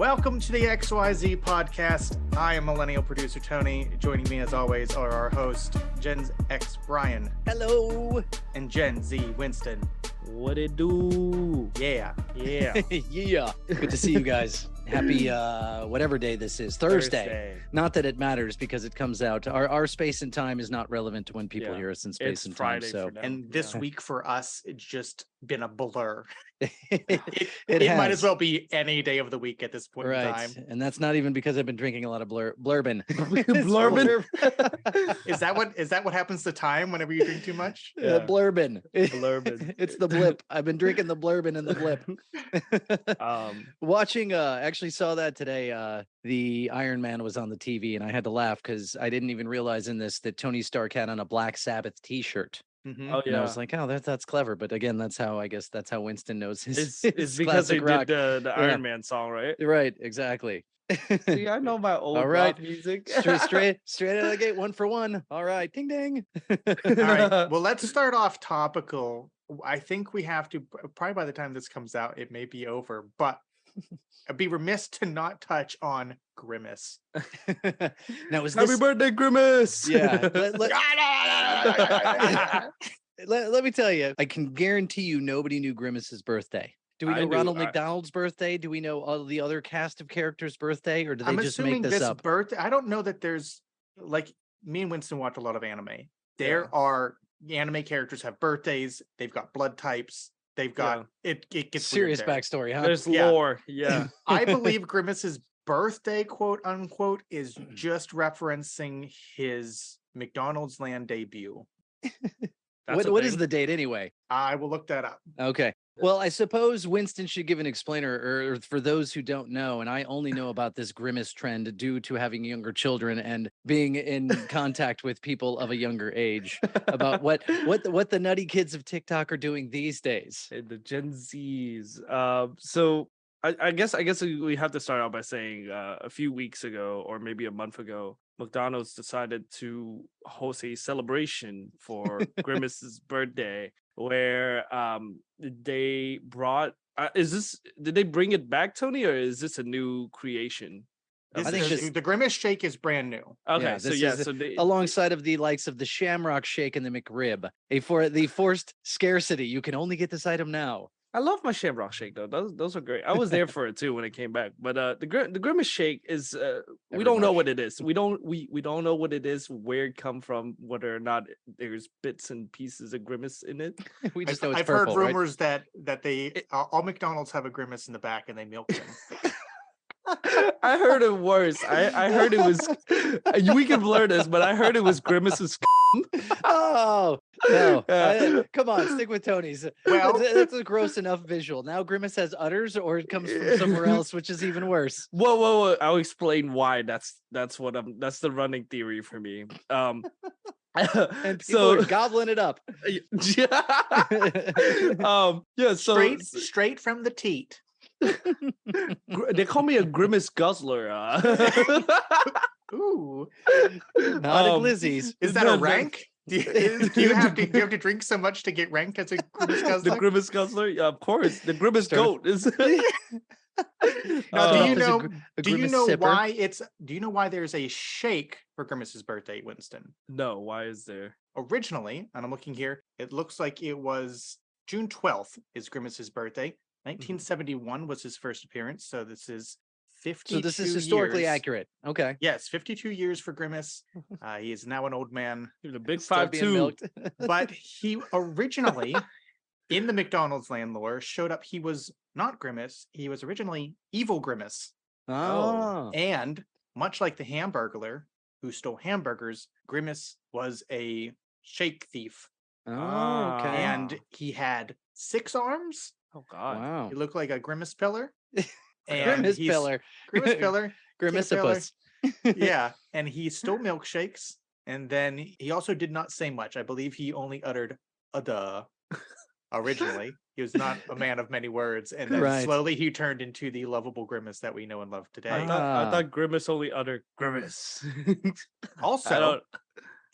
Welcome to the XYZ podcast. I am Millennial Producer Tony. Joining me as always are our host, Gen X Brian. Hello. And Gen Z Winston. What it do? Yeah. Yeah. Good to see you guys. Happy whatever day this is. Thursday. Not that it matters because it comes out. Our space and time is not relevant to when people hear us in space and time. So and this week for us, it's just been a blur. It might as well be any day of the week at this point in time. And that's not even because I've been drinking a lot of bourbon. Bourbon? Is that what happens to time whenever you drink too much? Bourbon. Bourbon. It's the blip. I've been drinking the bourbon and the blip. Watching actually saw that today. The Iron Man was on the TV and I had to laugh because I didn't even realize in this that Tony Stark had on a Black Sabbath t-shirt. Mm-hmm. Oh yeah, and I was like, oh, that's clever. But again, that's how Winston knows his. It's because they did the Iron Man song, right? Right, exactly. See, I know my old rock music. straight out of the gate, 1 for 1. All right, ding ding. All right, well, let's start off topical. I think we have to, probably by the time this comes out, it may be over, but I'd be remiss to not touch on Grimace. Now, is Happy birthday, Grimace! Yeah. Let me tell you, I can guarantee you nobody knew Grimace's birthday. Do we know Ronald McDonald's birthday? Do we know all the other cast of characters' birthday? Or do they just make this up? I don't know that there's, like, me and Winston watch a lot of anime. There are anime characters have birthdays. They've got blood types. They've got it gets serious backstory, huh? There's lore. Yeah. I believe Grimace's birthday, quote unquote, is just referencing his McDonald's Land debut. What is the date anyway? I will look that up. Okay. Well, I suppose Winston should give an explainer, or for those who don't know, and I only know about this Grimace trend due to having younger children and being in contact with people of a younger age about what the nutty kids of TikTok are doing these days. The Gen Zs. So I guess we have to start out by saying a few weeks ago, or maybe a month ago, McDonald's decided to host a celebration for Grimace's birthday, where they brought did they bring it back, Tony, or is this a new creation? I think the Grimace shake is brand new. Okay, so alongside of the likes of the Shamrock Shake and the McRib, for the forced scarcity, you can only get this item now. I love my Shamrock Shake though; those are great. I was there for it too when it came back. But the Grimace Shake is we don't know what it is. We don't know what it is, where it come from, whether or not there's bits and pieces of Grimace in it. We just know it's I've purple, heard rumors that they all McDonald's have a Grimace in the back and they milk him. I heard it worse. I heard it was. We can blur this, but I heard it was Grimace's. Oh no! Come on, stick with Tony's. Well, that's a gross enough visual. Now Grimace has udders, or it comes from somewhere else, which is even worse. Whoa! I'll explain why. That's the running theory for me. And people are gobbling it up. So straight from the teat. They call me a Grimace guzzler. Ooh, not a glizzies. Is that a rank? Do you have to drink so much to get ranked as a Grimace guzzler? The Grimace guzzler, yeah, of course. The Grimace goat is. Now, do you know why there's a shake for Grimace's birthday, Winston? No, why is there? Originally, and I'm looking here, it looks like it was June 12th is Grimace's birthday. 1971 was his first appearance, so this is 52 So this is historically years. Accurate. Okay. Yes, 52 years for Grimace. He is now an old man. He was a big 5'2". But he originally, in the McDonald's land lore, showed up. He was not Grimace. He was originally Evil Grimace. Oh. And much like the Hamburglar who stole hamburgers, Grimace was a shake thief. Oh, okay. And he had 6 arms. Oh God! Wow. He looked like a Grimace pillar. Grimace pillar. Grimace pillar. Grimaceopus. Yeah, and he stole milkshakes, and then he also did not say much. I believe he only uttered a duh. Originally, he was not a man of many words, and then slowly he turned into the lovable Grimace that we know and love today. I thought Grimace only uttered Grimace. Also,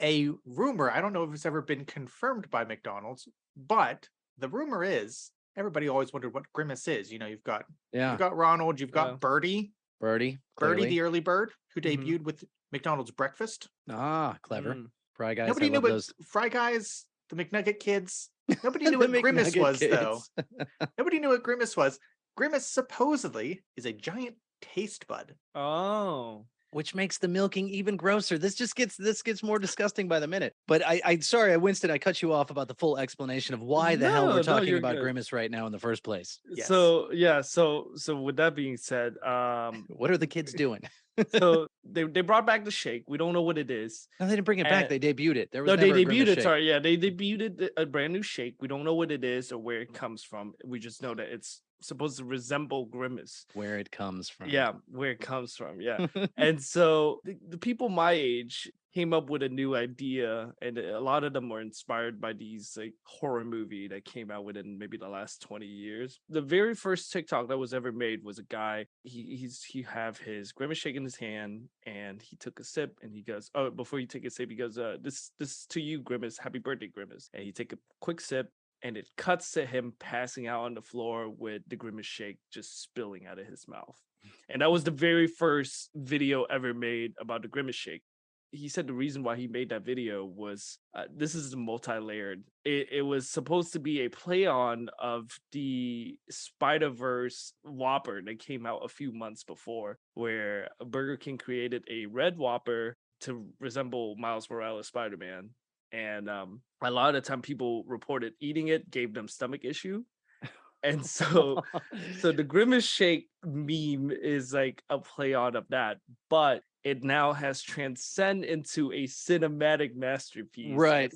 a rumor. I don't know if it's ever been confirmed by McDonald's, but the rumor is everybody always wondered what Grimace is. You know, you've got Ronald, you've got Birdie, Birdie, Birdie clearly. the early bird, who Mhm. debuted with McDonald's breakfast. Ah, clever. Mm. Fry Guys, Nobody I knew love what those. Fry Guys, the McNugget kids. Nobody The knew what Grimace McNugget was, though. kids. Nobody knew what Grimace was. Grimace supposedly is a giant taste bud. Oh. Which makes the milking even grosser. This gets more disgusting by the minute. But I sorry, Winston, I cut you off about the full explanation of why the hell we're No, talking you're about good. Grimace right now in the first place. Yes. So yeah, so with that being said, What are the kids doing? so they brought back the shake. We don't know what it is. No, they didn't bring it back. And- They debuted it. There was No, they never a debuted Grimace it. shake. Sorry, yeah, they debuted a brand new shake. We don't know what it is or where it comes from. We just know that it's supposed to resemble Grimace. Where it comes from. Yeah, where it comes from. Yeah. And so the people my age came up with a new idea, and a lot of them were inspired by these like horror movie that came out within maybe the last 20 years. The very first TikTok that was ever made was a guy. He have his Grimace shake in his hand, and he took a sip, and he goes, "Oh, before you take a sip, he goes, this is to you, Grimace. Happy birthday, Grimace." And he take a quick sip, and it cuts to him passing out on the floor with the Grimace shake just spilling out of his mouth. And that was the very first video ever made about the Grimace shake. He said the reason why he made that video was this is multi-layered. It was supposed to be a play on of the Spider-Verse Whopper that came out a few months before, where Burger King created a red Whopper to resemble Miles Morales Spider-Man. And a lot of the time people reported eating it gave them stomach issue. And so the Grimace shake meme is like a play on of that, but it now has transcended into a cinematic masterpiece. Right.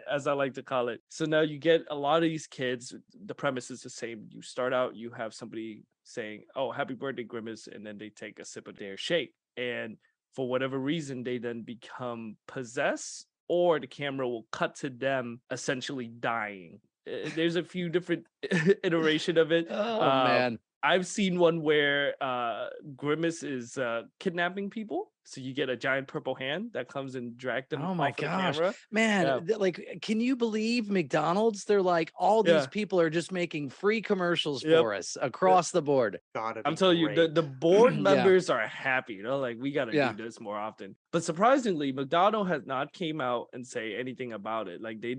As I like to call it. So now you get a lot of these kids, the premise is the same. You start out, you have somebody saying, "Oh, happy birthday, Grimace," and then they take a sip of their shake. And for whatever reason, they then become possessed, or the camera will cut to them essentially dying. There's a few different iteration of it. Oh, man. I've seen one where Grimace is kidnapping people. So you get a giant purple hand that comes and drag them off the camera. Man, like, can you believe McDonald's? They're like, all these people are just making free commercials for us across the board. I'm telling you, the board members are happy. You know, like, we got to do this more often. But surprisingly, McDonald's has not came out and say anything about it. Like, they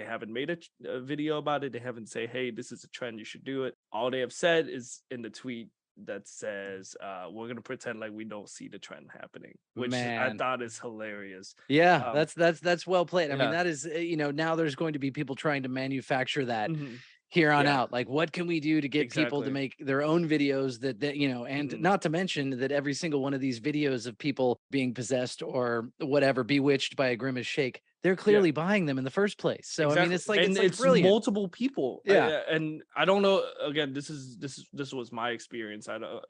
haven't made a video about it. They haven't say, "Hey, this is a trend, you should do it." All they have said is in the tweet that says, "We're gonna pretend like we don't see the trend happening," which I thought is hilarious. Yeah, that's well played. I mean, that is, now there's going to be people trying to manufacture that here on out. Like, what can we do to get people to make their own videos that and not to mention that every single one of these videos of people being possessed or whatever, bewitched by a Grimace shake, they're clearly buying them in the first place. So I mean, it's like, it's brilliant. Multiple people. And I don't know. Again, this was my experience.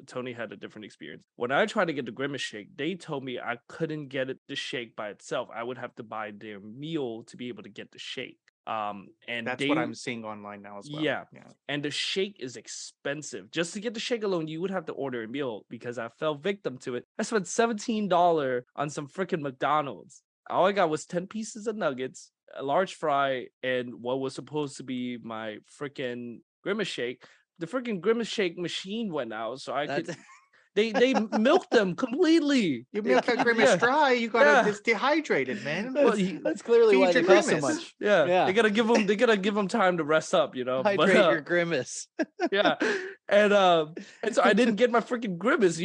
Tony had a different experience. When I tried to get the Grimace shake, they told me I couldn't get the shake by itself. I would have to buy their meal to be able to get the shake. And that's what I'm seeing online now as well. Yeah. And the shake is expensive. Just to get the shake alone, you would have to order a meal, because I fell victim to it. I spent $17 on some freaking McDonald's. All I got was 10 pieces of nuggets, a large fry, and what was supposed to be my freaking Grimace shake. The freaking Grimace shake machine went out, so I could. They milked them completely. You milk a Grimace dry, you gotta it's dehydrated, man. That's clearly why they cost so much. Yeah. They gotta give them time to rest up, Hydrate your Grimace. And so I didn't get my freaking Grimace.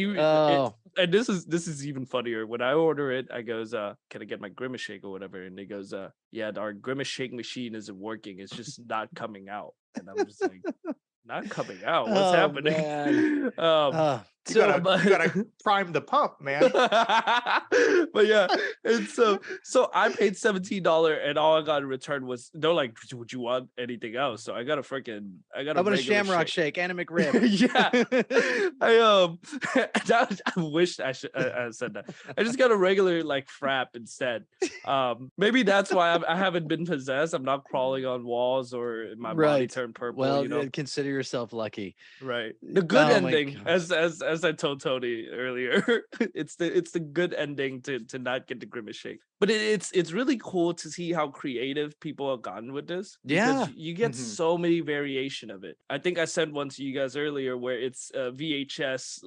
And this is even funnier. When I order it, I goes, "Can I get my Grimace shake or whatever?" And they goes, "Yeah, our Grimace shake machine isn't working. It's just not coming out." And I'm just like, not coming out. What's happening? You gotta prime the pump, man. But yeah, and so I paid $17, and all I got in return was, they're like, "Would you want anything else?" So I got a Shamrock shake and a McRib. I wished I said that. I just got a regular like frap instead. Maybe that's why I haven't been possessed. I'm not crawling on walls or my body turned purple. Well, consider yourself lucky. Right. The good ending, as as I told Tony earlier, it's the good ending to not get the Grimace shake. But it's really cool to see how creative people have gotten with this. Yeah. Because you get so many variation of it. I think I sent one to you guys earlier where it's VHS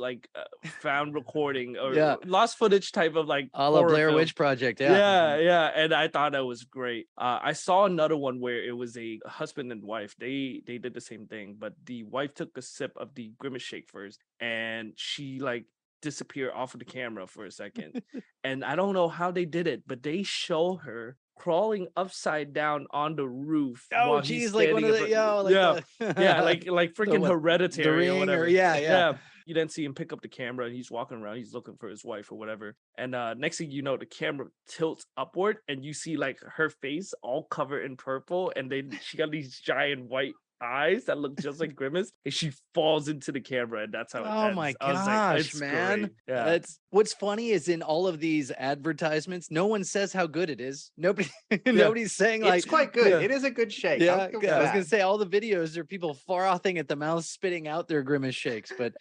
found recording or lost footage type of like a la Blair Witch Project. Yeah. And I thought that was great. I saw another one where it was a husband and wife. They did the same thing, but the wife took a sip of the Grimace shake first, and she like disappear off of the camera for a second. And I don't know how they did it, but they show her crawling upside down on the roof. Oh geez, like one of the like freaking Hereditary or whatever. Yeah. You then see him pick up the camera and he's walking around, he's looking for his wife or whatever. And next thing you know, the camera tilts upward and you see like her face all covered in purple, and then she got these giant white eyes that look just like Grimace, and she falls into the camera, and that's how it ends. Oh my gosh, man. Great. Yeah. That's what's funny is in all of these advertisements, no one says how good it is. Nobody's saying like it's quite good. It is a good shake. Yeah, I was gonna say all the videos are people frothing at the mouth, spitting out their Grimace shakes. But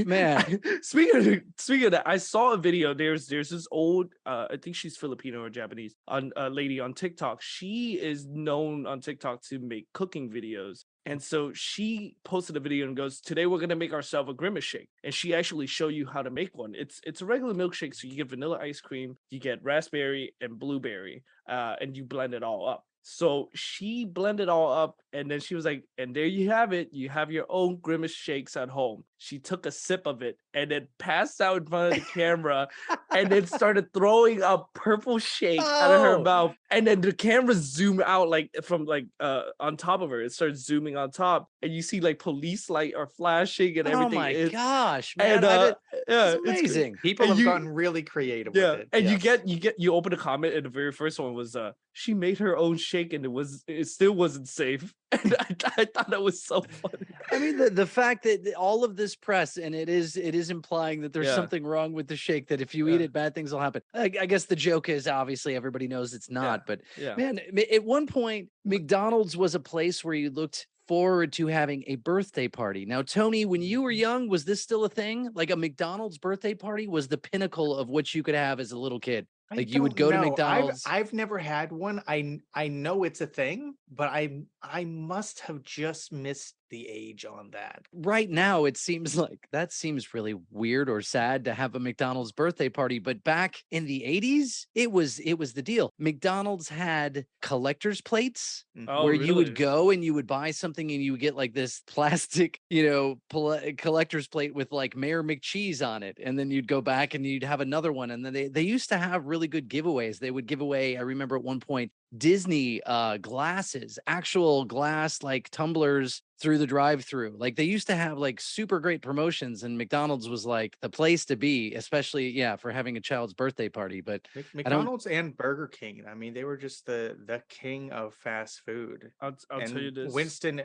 man, speaking of that, I saw a video. There's this old I think she's Filipino or Japanese lady on TikTok. She is known on TikTok to make cooking videos. And so she posted a video and goes, today we're going to make ourselves a Grimace shake. And she actually show you how to make one. It's a regular milkshake. So you get vanilla ice cream, you get raspberry and blueberry, and you blend it all up. So she blended all up, and then she was like, and there you have it. You have your own Grimace shakes at home. She took a sip of it and then passed out in front of the camera and then started throwing up purple shake out of her mouth. And then the camera zoomed out like from on top of her. It starts zooming on top, and you see like police light are flashing and everything. Oh my gosh, man. And it's amazing. People have gotten really creative with it. And you open a comment, and the very first one was she made her own shake and it still wasn't safe. And I thought that was so funny. I mean, the fact that all of this press, and it is implying that there's something wrong with the shake, that if you eat it, bad things will happen. I guess the joke is obviously everybody knows it's not, but man, at one point, McDonald's was a place where you looked forward to having a birthday party. Now, Tony, when you were young, was this still a thing? Like a McDonald's birthday party was the pinnacle of what you could have as a little kid. Like you would go to McDonald's. I've never had one. I know it's a thing, but I must have just missed the age on that. Right now, it seems like that seems really weird or sad to have a McDonald's birthday party. But back in the 80s, it was the deal. McDonald's had collector's plates where you would go and you would buy something and you would get like this plastic, collector's plate with like Mayor McCheese on it. And then you'd go back and you'd have another one. And then they used to have really good giveaways. They would give away, I remember at one point, Disney glasses, actual glass like tumblers through the drive-through. Like they used to have like super great promotions, and McDonald's was like the place to be, especially for having a child's birthday party. But McDonald's and Burger King, I mean, they were just the king of fast food. I'll tell you this, Winston.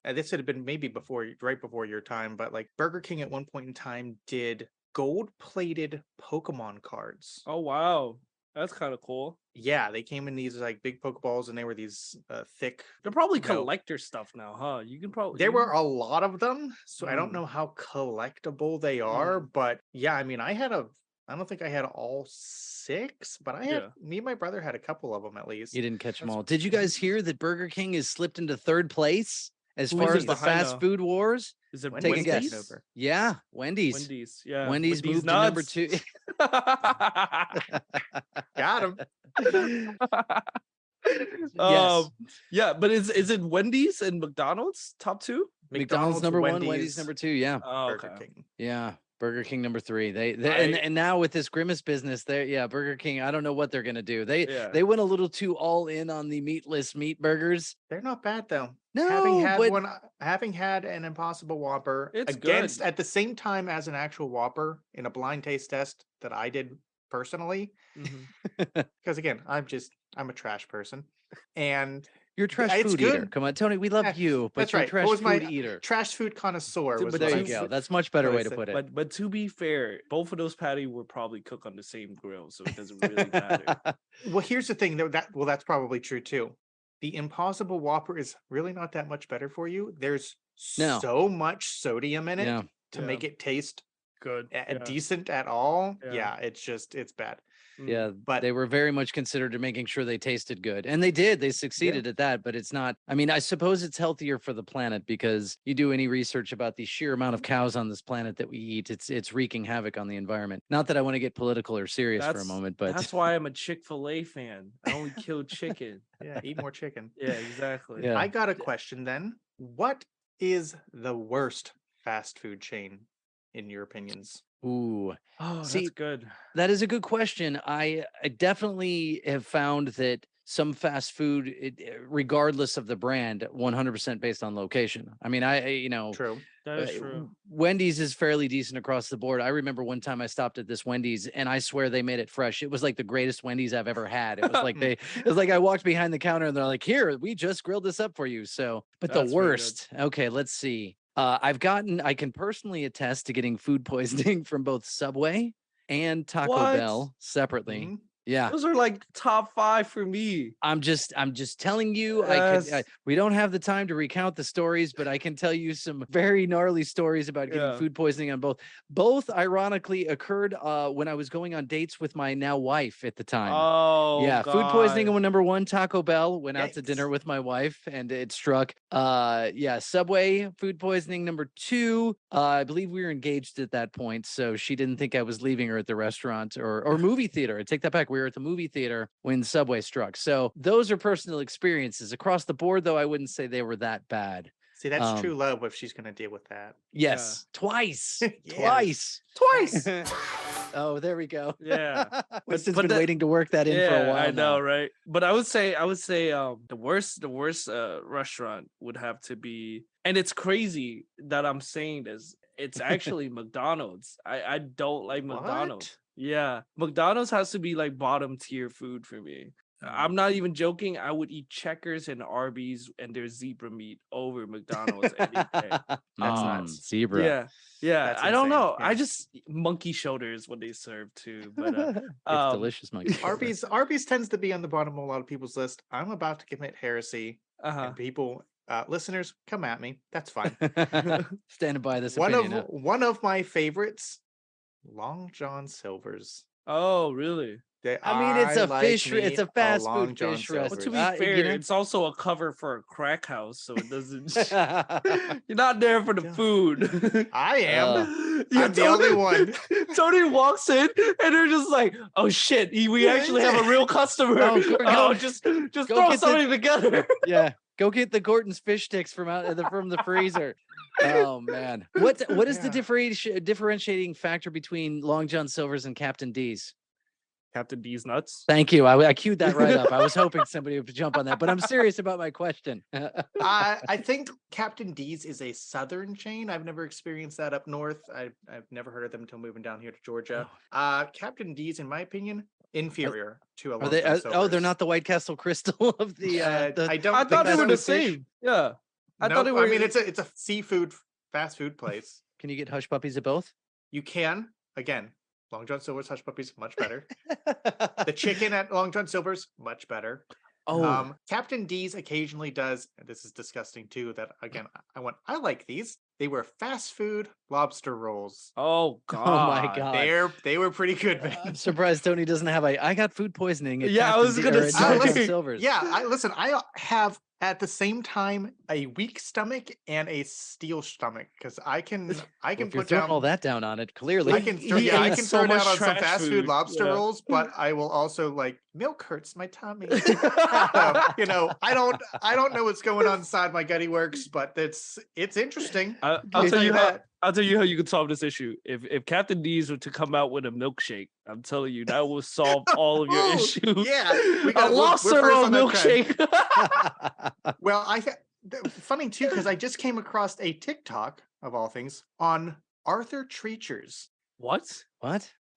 This had been maybe right before your time, but like Burger King at one point in time did gold-plated Pokemon cards. Oh wow. That's kind of cool. Yeah, they came in these like big Pokeballs, and they were these thick. They're probably collector stuff now, huh? You can probably. There were a lot of them, so I don't know how collectible they are, but yeah, I mean, I don't think I had all 6, but me and my brother had a couple of them at least. You didn't catch them all. Did you guys hear that Burger King has slipped into 3rd place as far as the fast food wars? Is it Take Wendy's? a guess. Yeah, Wendy's. Wendy's, yeah. Wendy's moved to number 2. Got him. Yes. Yeah, but is it Wendy's and McDonald's top 2? McDonald's number 1, Wendy's number 2. Yeah. Oh, Burger King. Yeah. Burger King number 3. And now with this Grimace business, Burger King. I don't know what they're gonna do. They went a little too all in on the meatless meat burgers. They're not bad though. No, having had an Impossible Whopper at the same time as an actual Whopper in a blind taste test that I did personally, because again, I'm a trash person, and you're a trash food eater. Come on, Tony, we love you, but you're a trash food eater. Trash food connoisseur. But there you go. That's much better way to put it. But to be fair, both of those patties were probably cooked on the same grill, so it doesn't really matter. Well, here's the thing, that's probably true too. The Impossible Whopper is really not that much better for you. There's so much sodium in it to make it taste good. decent at all. Yeah. It's bad. Yeah, But they were very much considered to making sure they tasted good. And they did. They succeeded at that, but it's not. I mean, I suppose it's healthier for the planet because you do any research about the sheer amount of cows on this planet that we eat, it's wreaking havoc on the environment. Not that I want to get political or serious for a moment, but that's why I'm a Chick-fil-A fan. I only kill chicken. yeah, eat more chicken. Yeah, exactly. Yeah. I got a question then. What is the worst fast food chain in your opinions? Ooh. Oh, See, that's good. That is a good question. I definitely have found that some fast food, regardless of the brand, 100% based on location. I mean, True. That is true. Wendy's is fairly decent across the board. I remember one time I stopped at this Wendy's and I swear they made it fresh. It was like the greatest Wendy's I've ever had. It was like it was like I walked behind the counter and they're like, "Here, we just grilled this up for you." So, but That's the really worst. Okay, let's see. I can personally attest to getting food poisoning from both Subway and Taco Bell separately. Mhm. Yeah. Those are like top 5 for me. I'm just telling you, Yes. we don't have the time to recount the stories, but I can tell you some very gnarly stories about getting food poisoning on both. Both ironically occurred when I was going on dates with my now wife at the time. Oh, yeah, God. food poisoning on number 1, Taco Bell. Went out to Yikes. dinner with my wife and it struck. Yeah, Subway food poisoning number 2. I believe we were engaged at that point, so she didn't think I was leaving her at the restaurant or movie theater. I take that back. We were at the movie theater when Subway struck. So those are personal experiences. Across the board, though, I wouldn't say they were that bad. See, that's true love if she's going to deal with that. Yes, twice. Yes. Twice. Oh, there we go. Yeah. Winston's been waiting to work that in for a while. I know, now. right? But I would say the worst restaurant would have to be, and it's crazy that I'm saying this. It's actually McDonald's. I don't like McDonald's. What? Yeah, McDonald's has to be like bottom tier food for me. I'm not even joking. I would eat Checkers and Arby's and their zebra meat over McDonald's any day. That's nuts. Zebra. Yeah. That's I don't insane. know. Yeah. I just monkey shoulders what they serve too. But it's delicious, monkey. Arby's tends to be on the bottom of a lot of people's list. I'm about to commit heresy, and people, listeners, come at me. That's fine. Standing by this one opinion. of one of my favorites, Long John Silver's. Oh, really? I mean, it's a fish. It's a fast Long food John fish Silver's. Well, to restaurant. be fair, it's also a cover for a crack house, so it doesn't. You're not there for the food. I am. Yeah, I'm the only one. Tony walks in, and they're just like, "Oh shit, we actually have a real customer." Just throw something together. Yeah, go get the Gorton's fish sticks from the freezer. Oh man, what is the differentiating factor between Long John Silver's and Captain D's? Captain D's nuts. Thank you. I queued that right up. I was hoping somebody would jump on that, but I'm serious about my question. I think Captain D's is a southern chain. I've never experienced that up north. I've never heard of them until moving down here to Georgia. Captain D's, in my opinion, inferior to a Long John Silver's. They're not the White Castle Crystal of the. I thought they were the same. Yeah, I thought they were. I mean, it's a seafood fast food place. Can you get hush puppies at both? You can. Again, Long John Silver's hush puppies much better. The chicken at Long John Silver's much better. Captain D's occasionally does, and this is disgusting too, that again I like these. They were fast food lobster rolls. Oh God! Oh my God! They were pretty good, man. I'm surprised Tony doesn't have I got food poisoning. At I was gonna say. Silver's. Yeah, I have at the same time a weak stomach and a steel stomach because I can put down all that down on it. Clearly, I can throw down on some fast food lobster rolls, but I will also like milk hurts my tummy. So, I don't know what's going on inside my gutty works, but it's interesting. I'll tell you that. I'll tell you how you can solve this issue. If Captain D's were to come out with a milkshake, I'm telling you that will solve all of your issues. Yeah, a lobster roll milkshake. Well, funny too because I just came across a TikTok of all things on Arthur Treacher's. What?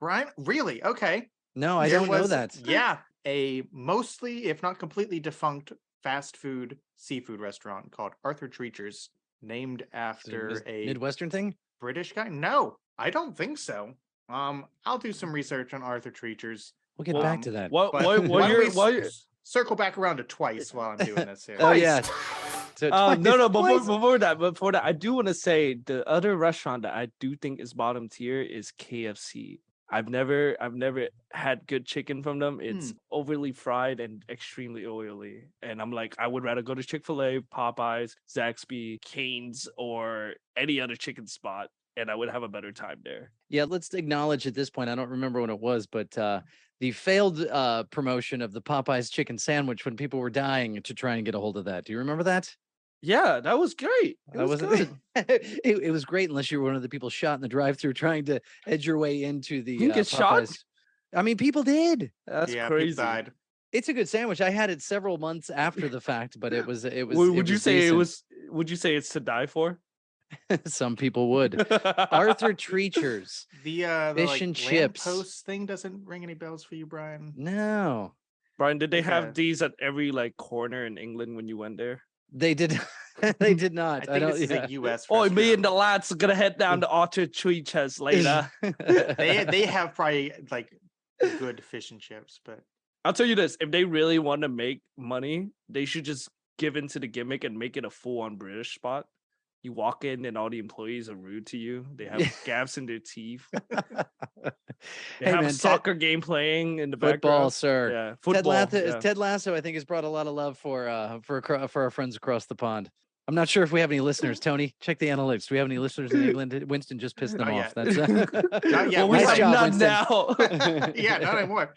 Brian, really? Okay. No, I don't know that. Yeah, a mostly, if not completely defunct fast food seafood restaurant called Arthur Treacher's, named after a Midwestern thing? British guy? No, I don't think so. I'll do some research on Arthur Treacher's. We'll get back to that. While circle back around to twice while I'm doing this here. Oh yeah. So No, twice. before that, I do want to say the other restaurant that I do think is bottom tier is KFC. I've never had good chicken from them. It's overly fried and extremely oily. And I'm like, I would rather go to Chick-fil-A, Popeyes, Zaxby, Cane's, or any other chicken spot, and I would have a better time there. Yeah, let's acknowledge at this point, I don't remember when it was, but the failed promotion of the Popeyes chicken sandwich when people were dying to try and get a hold of that. Do you remember that? Yeah, that was great. It was good. It was great unless you were one of the people shot in the drive-through trying to edge your way into the You get Popeyes. shot? I mean, people did. That's Yeah, crazy. people died. It's a good sandwich. I had it several months after the fact, but it was. Would you say decent. it was? Would you say it's to die for? Some people would. Arthur Treacher's The fish and chips. Post thing doesn't ring any bells for you, Brian. No, Brian, did they Okay. have these at every like corner in England when you went there? they did. They did not. I think don't. this is Yeah. a U.S. Oh, me and restaurant. the lads are gonna head down to Arthur Treacher's later. They have probably like good fish and chips, but I'll tell you this: if they really want to make money, they should just give into the gimmick and make it a full-on British spot. You walk in and all the employees are rude to you. They have gaps in their teeth. They Hey, have man, a soccer game playing in the football, background. sir. Yeah, Ted football. Lasso, Ted Lasso, I think, has brought a lot of love for our friends across the pond. I'm not sure if we have any listeners. Tony, check the analytics. Do we have any listeners in England? Winston just pissed them Not off. yet. That's Not yet. Well, we Nice have job, none Winston. now. yeah, not anymore.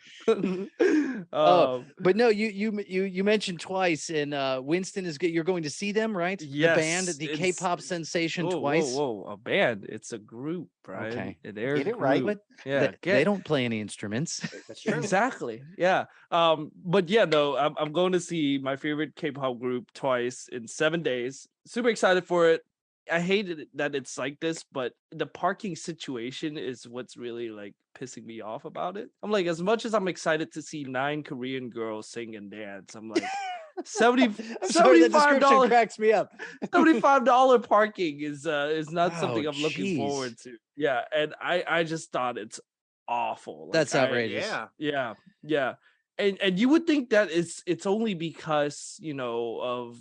But no, you mentioned twice, and Winston is good. You're going to see them, right? Yes, the band, the it's- K-pop sensation whoa, Twice. Whoa, a band. It's a group, Brian. Okay. They're Get a it right. group. But Yeah, they don't play any instruments. That's true. Exactly. Yeah. But yeah, no, I'm going to see my favorite K-pop group Twice in 7 days. Super excited for it. I hate it that it's like this, but the parking situation is what's really like pissing me off about it. I'm like, as much as I'm excited to see 9 Korean girls sing and dance, I'm like, I'm sorry, that description $75 cracks me up. $75 parking is not something Oh, I'm looking jeez. forward to. Yeah, and I just thought it's awful. Like, That's outrageous. Yeah. And you would think that it's only because, you know, of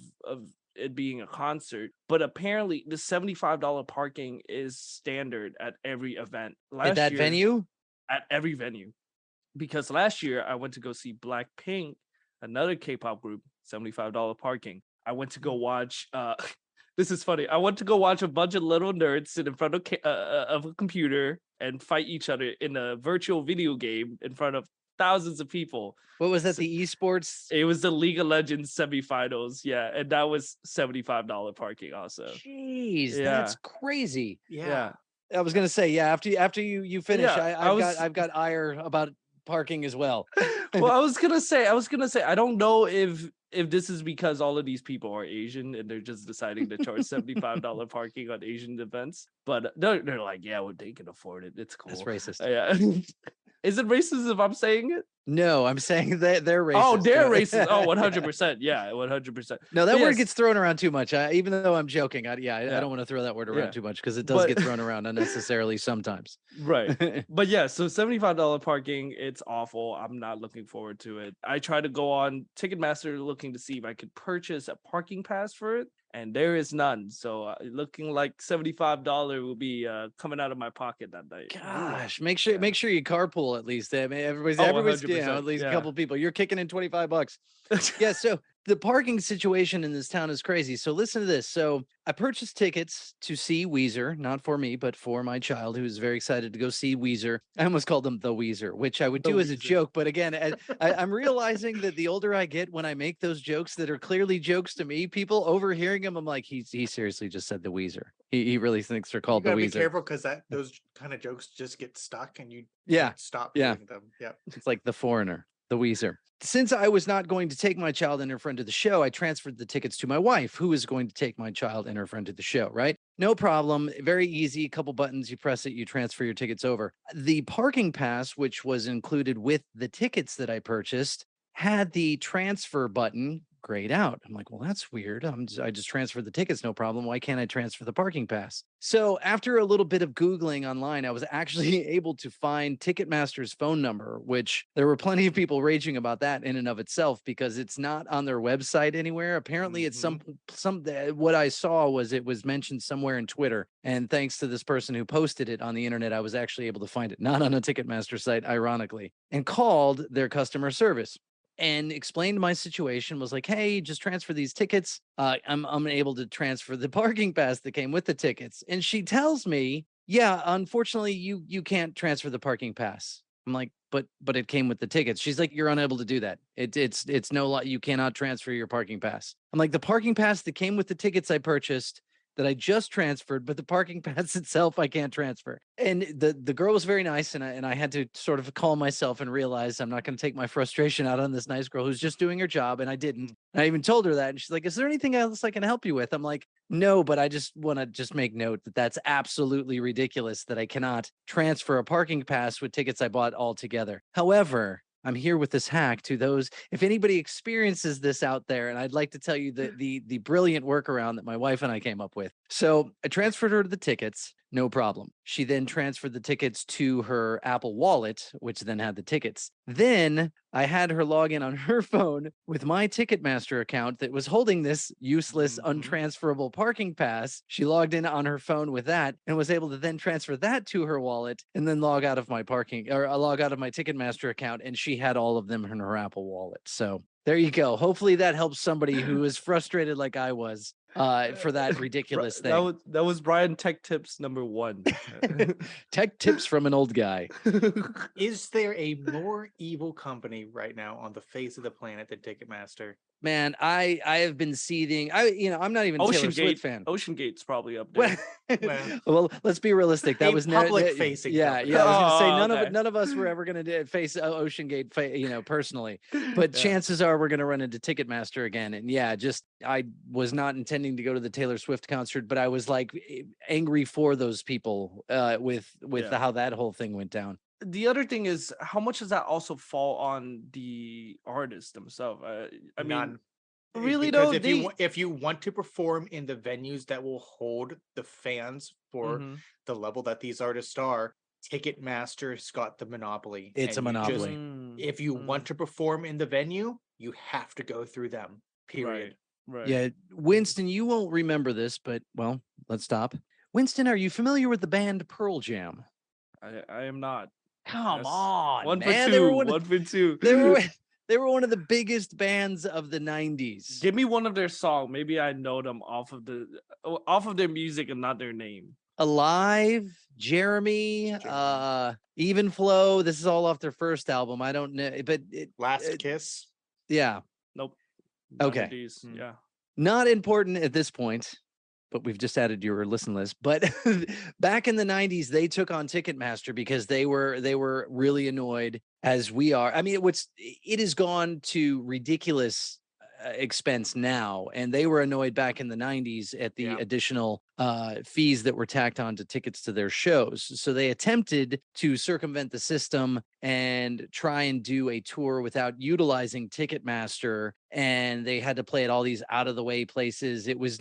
it being a concert, but apparently the $75 parking is standard at every event. At that venue? At every venue. Because last year I went to go see Blackpink, another K-pop group, $75 parking. I went to go watch this is funny. I went to go watch a bunch of little nerds sit in front of a computer and fight each other in a virtual video game in front of thousands of people. What was that? The esports? It was the League of Legends semifinals, yeah, and that was $75 parking also. Jeez, Yeah. that's crazy. Yeah. I was gonna say, yeah. After you finish, Yeah, I've got ire about parking as well. Well, I was gonna say, I don't know if this is because all of these people are Asian and they're just deciding to charge $75 parking on Asian events, but they're like, yeah, well, they can afford it. It's cool. That's racist. Yeah. Is it racist if I'm saying it? No, I'm saying that they're racist. Oh, they're racist. Oh, 100%. Yeah, 100%. No, that But word yes. gets thrown around too much. Even though I'm joking, I don't want to throw that word around Yeah. too much because it does But- get thrown around unnecessarily sometimes. Right. But yeah, so $75 parking, it's awful. I'm not looking forward to it. I tried to go on Ticketmaster looking to see if I could purchase a parking pass for it, and there is none. So looking like $75 will be coming out of my pocket that night. Gosh, make sure you carpool at least. I mean, everybody's Oh, at 100%, least a yeah. couple people. You're kicking in $25. Yeah, so the parking situation in this town is crazy. So listen to this. So I purchased tickets to see Weezer, not for me, but for my child who is very excited to go see Weezer. I almost called them the Weezer, which I would The do as a Weezer. joke. But again, I'm realizing that the older I get, when I make those jokes that are clearly jokes to me, people overhearing them, I'm like, he seriously just said the Weezer. He really thinks they're You called the gotta be Weezer. careful because those kind of jokes just get stuck and you Yeah. can't stop Yeah. doing them. Yeah. It's like the foreigner, the Weezer. Since I was not going to take my child and her friend to the show, I transferred the tickets to my wife, who is going to take my child and her friend to the show, right? No problem. Very easy. Couple buttons. You press it, you transfer your tickets over. The parking pass, which was included with the tickets that I purchased, had the transfer button grayed out. I'm like, well, that's weird. I just transferred the tickets, no problem. Why can't I transfer the parking pass? So after a little bit of Googling online, I was actually able to find Ticketmaster's phone number, which there were plenty of people raging about that in and of itself because it's not on their website anywhere. Apparently, it's some what I saw was it was mentioned somewhere in Twitter. And thanks to this person who posted it on the internet, I was actually able to find it, not on a Ticketmaster site, ironically, and called their customer service and explained my situation. Was like, hey, just transfer these tickets. I'm able to transfer the parking pass that came with the tickets. And she tells me, yeah, unfortunately, you can't transfer the parking pass. I'm like, but it came with the tickets. She's like, you're unable to do that. It's no lot. You cannot transfer your parking pass. I'm like, the parking pass that came with the tickets I purchased that I just transferred, but the parking pass itself I can't transfer. And the girl was very nice, and I had to sort of calm myself and realize I'm not going to take my frustration out on this nice girl who's just doing her job, and I didn't. And I even told her that, and she's like, "Is there anything else I can help you with?" I'm like, "No, but I just want to just make note that that's absolutely ridiculous that I cannot transfer a parking pass with tickets I bought altogether. However, I'm here with this hack to those, if anybody experiences this out there, and I'd like to tell you the brilliant workaround that my wife and I came up with. So I transferred her the tickets, no problem. She then transferred the tickets to her Apple Wallet, which then had the tickets. Then I had her log in on her phone with my Ticketmaster account that was holding this useless, untransferable parking pass. She logged in on her phone with that and was able to then transfer that to her wallet and then log out of my log out of my Ticketmaster account. And she had all of them in her Apple Wallet. So there you go. Hopefully that helps somebody who is frustrated like I was for that ridiculous thing. That was Brian Tech Tips number 1. Tech tips from an old guy. Is there a more evil company right now on the face of the planet than Ticketmaster? Man, I have been seething. I'm not even a Taylor Swift fan. Ocean Gate's probably up there. Well, let's be realistic. That was public facing. Yeah. I was gonna say none of us were ever gonna face Ocean Gate, personally. But chances are we're gonna run into Ticketmaster again. And I was not intending to go to the Taylor Swift concert, but I was like angry for those people with how that whole thing went down. The other thing is, how much does that also fall on the artists themselves? I mean, really though, if you want to perform in the venues that will hold the fans for the level that these artists are, Ticketmaster's got the monopoly. It's a monopoly. If you want to perform in the venue, you have to go through them. Period. Right. Yeah, Winston, you won't remember this, but well, let's stop. Winston, are you familiar with the band Pearl Jam? I am not. Come on, one man. For two. 1 for 2. They were one of the biggest bands of the 90s. Give me one of their songs. Maybe I know them off of their music and not their name. Alive, Jeremy, Even Flow. This is all off their first album. I don't know, but Last Kiss. Yeah. Nope. Okay. Yeah. Not important at this point, but we've just added your listen list. But back in the 90s, they took on Ticketmaster because they were really annoyed, as we are. I mean, it has gone to ridiculous expense now, and they were annoyed back in the 90s at the additional fees that were tacked on to tickets to their shows. So they attempted to circumvent the system and try and do a tour without utilizing Ticketmaster, and they had to play at all these out of the way places. It was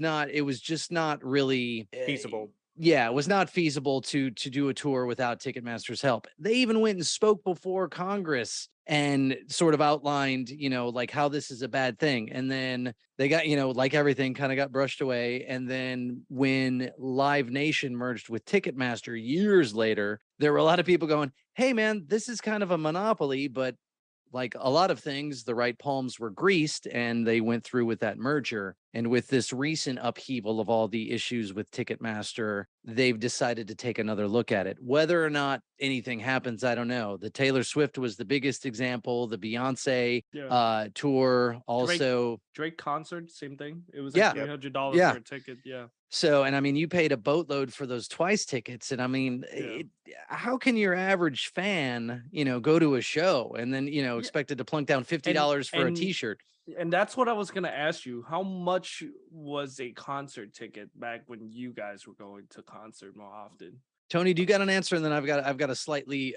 just not really feasible. It was not feasible to do a tour without Ticketmaster's help. They even went and spoke before Congress and sort of outlined, like how this is a bad thing. And then they got, like everything kind of got brushed away. And then when Live Nation merged with Ticketmaster years later, there were a lot of people going, hey man, this is kind of a monopoly, but like a lot of things, the right palms were greased, and they went through with that merger. And with this recent upheaval of all the issues with Ticketmaster, they've decided to take another look at it. Whether or not anything happens, I don't know. The Taylor Swift was the biggest example. The Beyonce tour also. Drake concert, same thing. It was like $300 for a ticket. Yeah. So, and I mean, you paid a boatload for those Twice tickets. And I mean, how can your average fan, go to a show and then, expected to plunk down $50 for a t-shirt? And that's what I was going to ask you. How much was a concert ticket back when you guys were going to concert more often? Tony, do you got an answer? And then I've got a slightly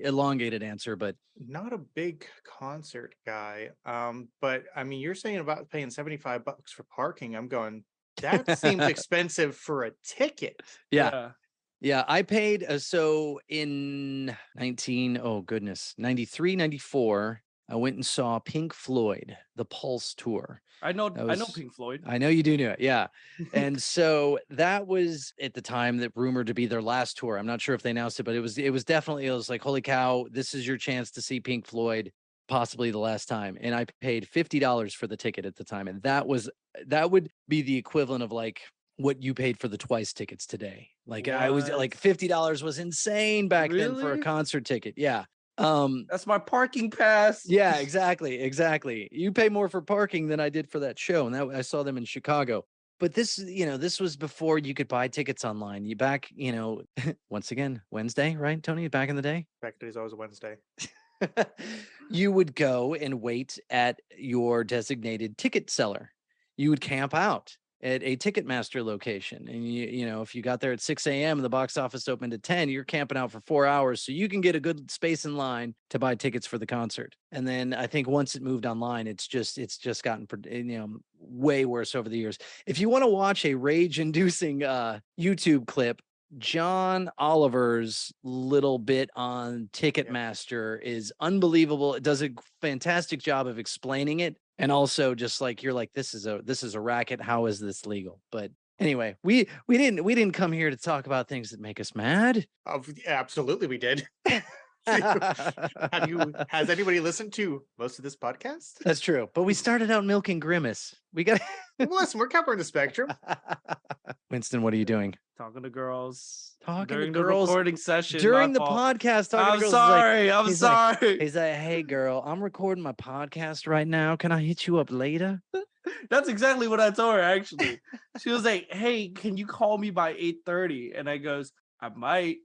elongated answer, but not a big concert guy. But I mean, you're saying about paying $75 for parking. I'm going, that seems expensive for a ticket. Yeah. I paid so in 93, 94, I went and saw Pink Floyd, the Pulse tour. I know Pink Floyd. I know you do know it. Yeah. And so that was at the time that rumored to be their last tour. I'm not sure if they announced it, but it was like, holy cow, this is your chance to see Pink Floyd, possibly the last time. And I paid $50 for the ticket at the time. And that would be the equivalent of like what you paid for the Twice tickets today. Like I was like $50 was insane back then for a concert ticket. Yeah. That's my parking pass. Yeah, exactly. You pay more for parking than I did for that show. And I saw them in Chicago. But this was before you could buy tickets online. Once again, Wednesday, right, Tony? Back in the day? Back days, always a Wednesday. You would go and wait at your designated ticket seller. You would camp out at a Ticketmaster location. And if you got there at 6 a.m. and the box office opened at 10, you're camping out for 4 hours so you can get a good space in line to buy tickets for the concert. And then I think once it moved online, it's just gotten way worse over the years. If you want to watch a rage-inducing YouTube clip, John Oliver's little bit on Ticketmaster is unbelievable. It does a fantastic job of explaining it. And also just like, you're like, this is a racket. How is this legal? But anyway, we didn't come here to talk about things that make us mad. Absolutely we did. Has anybody listened to most of this podcast? That's true. But we started out milking Grimace. We got listen, we're covering the spectrum. Winston, what are you doing? Talking to girls. During the recording session. During the podcast. I'm sorry. I'm sorry. He's like, hey girl, I'm recording my podcast right now. Can I hit you up later? That's exactly what I told her, actually. She was like, hey, can you call me by 8:30? And I goes, I might.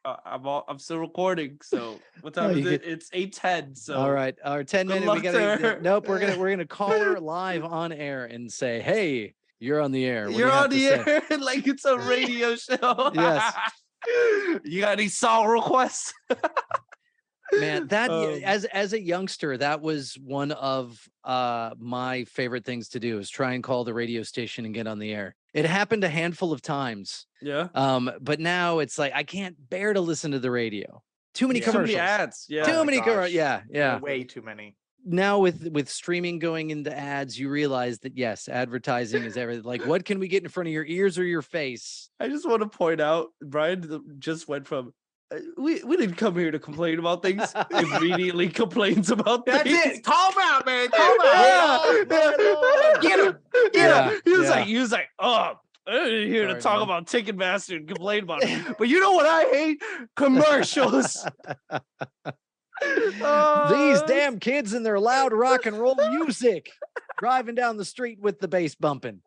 I'm still recording. So what time is it? It's 8:10. So all right, our 10 minutes. We gotta. Nope, we're gonna call her live on air and say, hey, you're on the air. You're on the air like it's a radio show. Yes. You got any song requests? Man, that as a youngster, that was one of my favorite things to do, is try and call the radio station and get on the air. It happened a handful of times. Yeah. But now it's like I can't bear to listen to the radio. Too many commercials. Too many ads. Yeah. Too many commercials. Yeah. Way too many. Now with streaming going into ads, you realize that yes, advertising is everything. Like, what can we get in front of your ears or your face? I just want to point out, Brian just went from we didn't come here to complain about things. Immediately complains about things. That's it. Call him out, man. Call him out. Get him. He was like, oh, I'm here to talk about Ticketmaster and complain about it. But you know what I hate? Commercials. These damn kids and their loud rock and roll music, driving down the street with the bass bumping.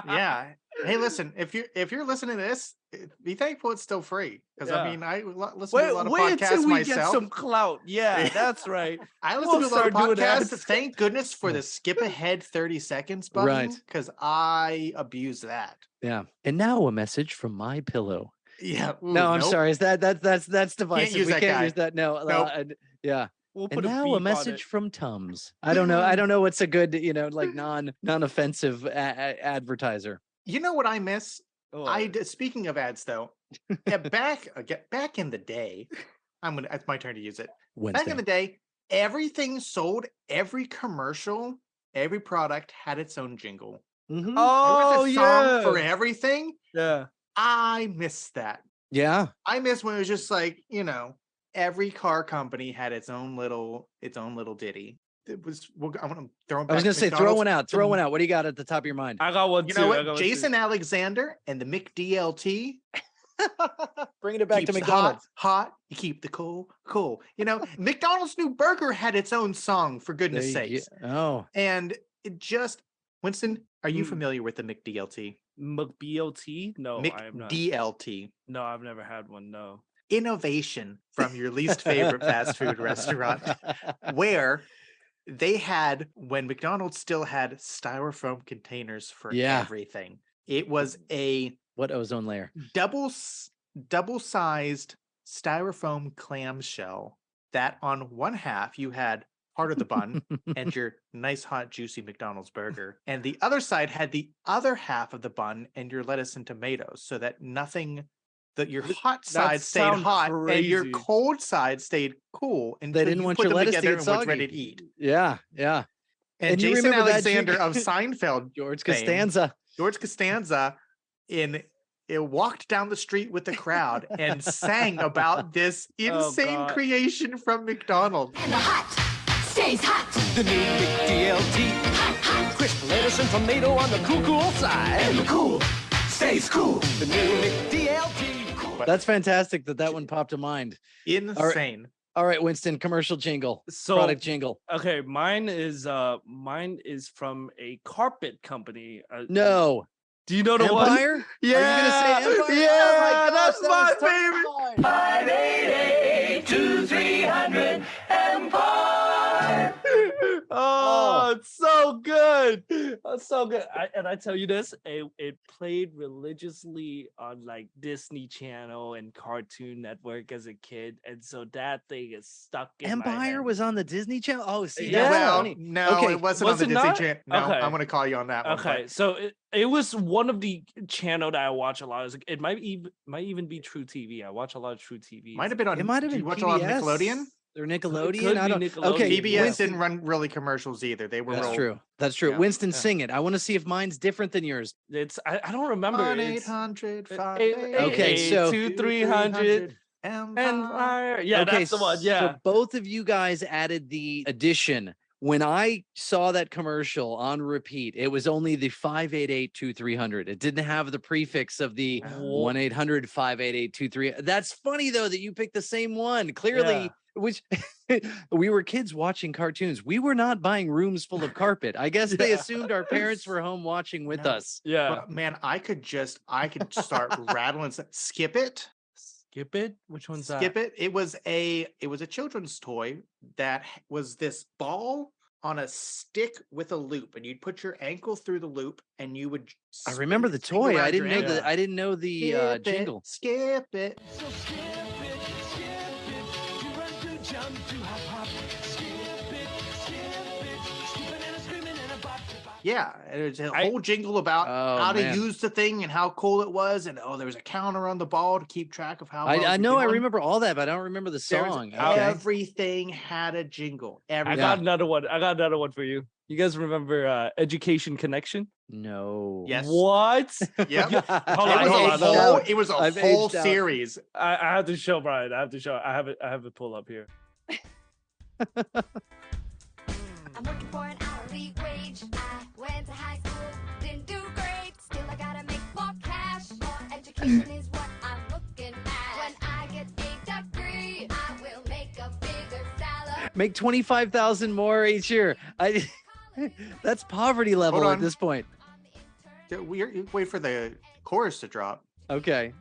Yeah. Hey, listen, if you're listening to this, be thankful it's still free. Because I mean, I listen to a lot of podcasts until we myself. Get some clout. Yeah, that's right. I listen to a lot of podcasts. Thank goodness for the skip ahead 30 seconds button, because I abuse that. Yeah. And now a message from My Pillow. Yeah. Ooh, no, I'm sorry. That's divisive. We can't use that. No. Nope. Yeah. We'll and now a message from Tums. I don't know what's a good, like non-offensive advertiser. You know what I miss? Speaking of ads, though, back in the day, it's my turn to use it. Wednesday. Back in the day, everything sold, every commercial, every product had its own jingle. Mm-hmm. Oh, there was a song for everything. Yeah. I miss that. Yeah. I miss when it was just like, every car company had its own little ditty. It was. I want to throw. I was going to say, throw one out. Throw one out. What do you got at the top of your mind? I got one. You know what? Jason Alexander and the McDLT. Bringing it back to McDonald's. Hot. You keep the cool. McDonald's new burger had its own song, for goodness sakes. Oh. And it just. Winston, are you familiar with the McDLT? McBLT? No, I am not. McDLT. No, I've never had one. No. Innovation from your least favorite fast food restaurant, where they had, when McDonald's still had styrofoam containers for everything. It was a what ozone layer? Double double-sized styrofoam clamshell that on one half you had part of the bun and your nice hot juicy McDonald's burger, and the other side had the other half of the bun and your lettuce and tomatoes, so that your hot side stayed hot and your crazy. cold side stayed cool until didn't you want put your them lettuce to together get and was soggy. ready to eat. Yeah. And you Jason remember that Alexander jingle- of Seinfeld, George fame. Costanza. George Costanza, it walked down the street with the crowd and sang about this insane God. creation from McDonald's. And the hot stays hot. The new McDLT. Hot, hot. Crisp lettuce and tomato on the cool side. And the cool stays cool. The new McDLT. That's fantastic that one popped to mind. Insane. All right, Winston, commercial jingle, So product jingle. okay, mine is from a carpet company. No. Do you know the one? Empire? Are you gonna say Empire? Yeah, Oh my gosh, that's that my was top favorite. five. 588-2300 Empire. Oh, it's so good. It's so good. I tell you this, it played religiously on like Disney Channel and Cartoon Network as a kid, and so that thing is stuck in my Empire head. was on the Disney Channel. Oh, see, Yeah. that's Well, funny. no, Okay, it wasn't was on the it Disney not? Channel. No, Okay. I'm going to call you on that one. Okay, but so it was one of the channel that I watch a lot. It might even be True TV. I watch a lot of True TV. Might have been on. It might have do been you watch a lot of PBS Nickelodeon? or Nickelodeon. could I be don't. Nickelodeon. Okay, PBS Winston, didn't run really commercials either. They were That's real. true. That's true. Yeah. Winston, Yeah. sing it. I want to see if mine's different than yours. It's I don't remember. It's 1-800 Okay, so- 2-300 Empire. Yeah, Okay, that's the one. So Yeah. both of you guys added the addition. When I saw that commercial on repeat, it was only the 588-2300. It didn't have the prefix of the 1-800-588-23. That's funny though that you picked the same one. Clearly, Yeah. which we were kids watching cartoons. We were not buying rooms full of carpet. I guess they Yeah. assumed our parents were home watching with No. us. Yeah. But, man, I could start rattling. Skip it. Skip it. Which one's that? Skip it. It was a children's toy that was this ball on a stick with a loop, and you'd put your ankle through the loop, and you would. I remember the swing toy. I around your didn't know ankle. the I didn't know the Skip it, jingle. Skip it. So skip it, to run, to jump, to hop, hop. Skip it, skipping and a screaming and a bop, bop. Yeah, there's a I- whole jingle about Oh, how to man. use the thing and how cool it was, and there was a counter on the ball to keep track of how. well I you're know I doing. remember all that, but I don't remember the There was- song. Okay. Everything had a jingle. I Everything. got another one. I got another one for you. You guys remember Education Connection? No. Yes. What? Yep. Hold It on, was hold a on. whole, it was a I've whole aged out. series. I have to show Brian. I have to show. I have it pull up here. I'm working for an hourly wage. I went to high school, didn't do great. Still, I gotta make more cash. More education is what I'm looking at. When I get a degree, I will make a bigger salary. Make 25,000 more each year. That's poverty level at on. this point. Wait for the chorus to drop. Okay.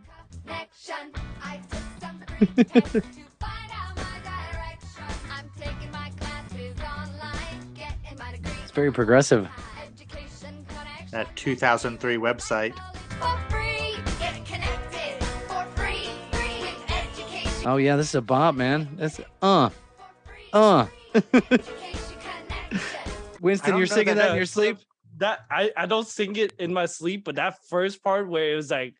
Connection. I took some free tests to find out my direction. I'm taking my classes online, getting my degree. It's very progressive. Education connection. That 2003 website. For free, get connected for free. Free with education. Oh yeah, this is a bop, man. That's For free. Education connection. Winston, don't you're know singing that, that in your sleep? That I don't sing it in my sleep, but that first part where it was like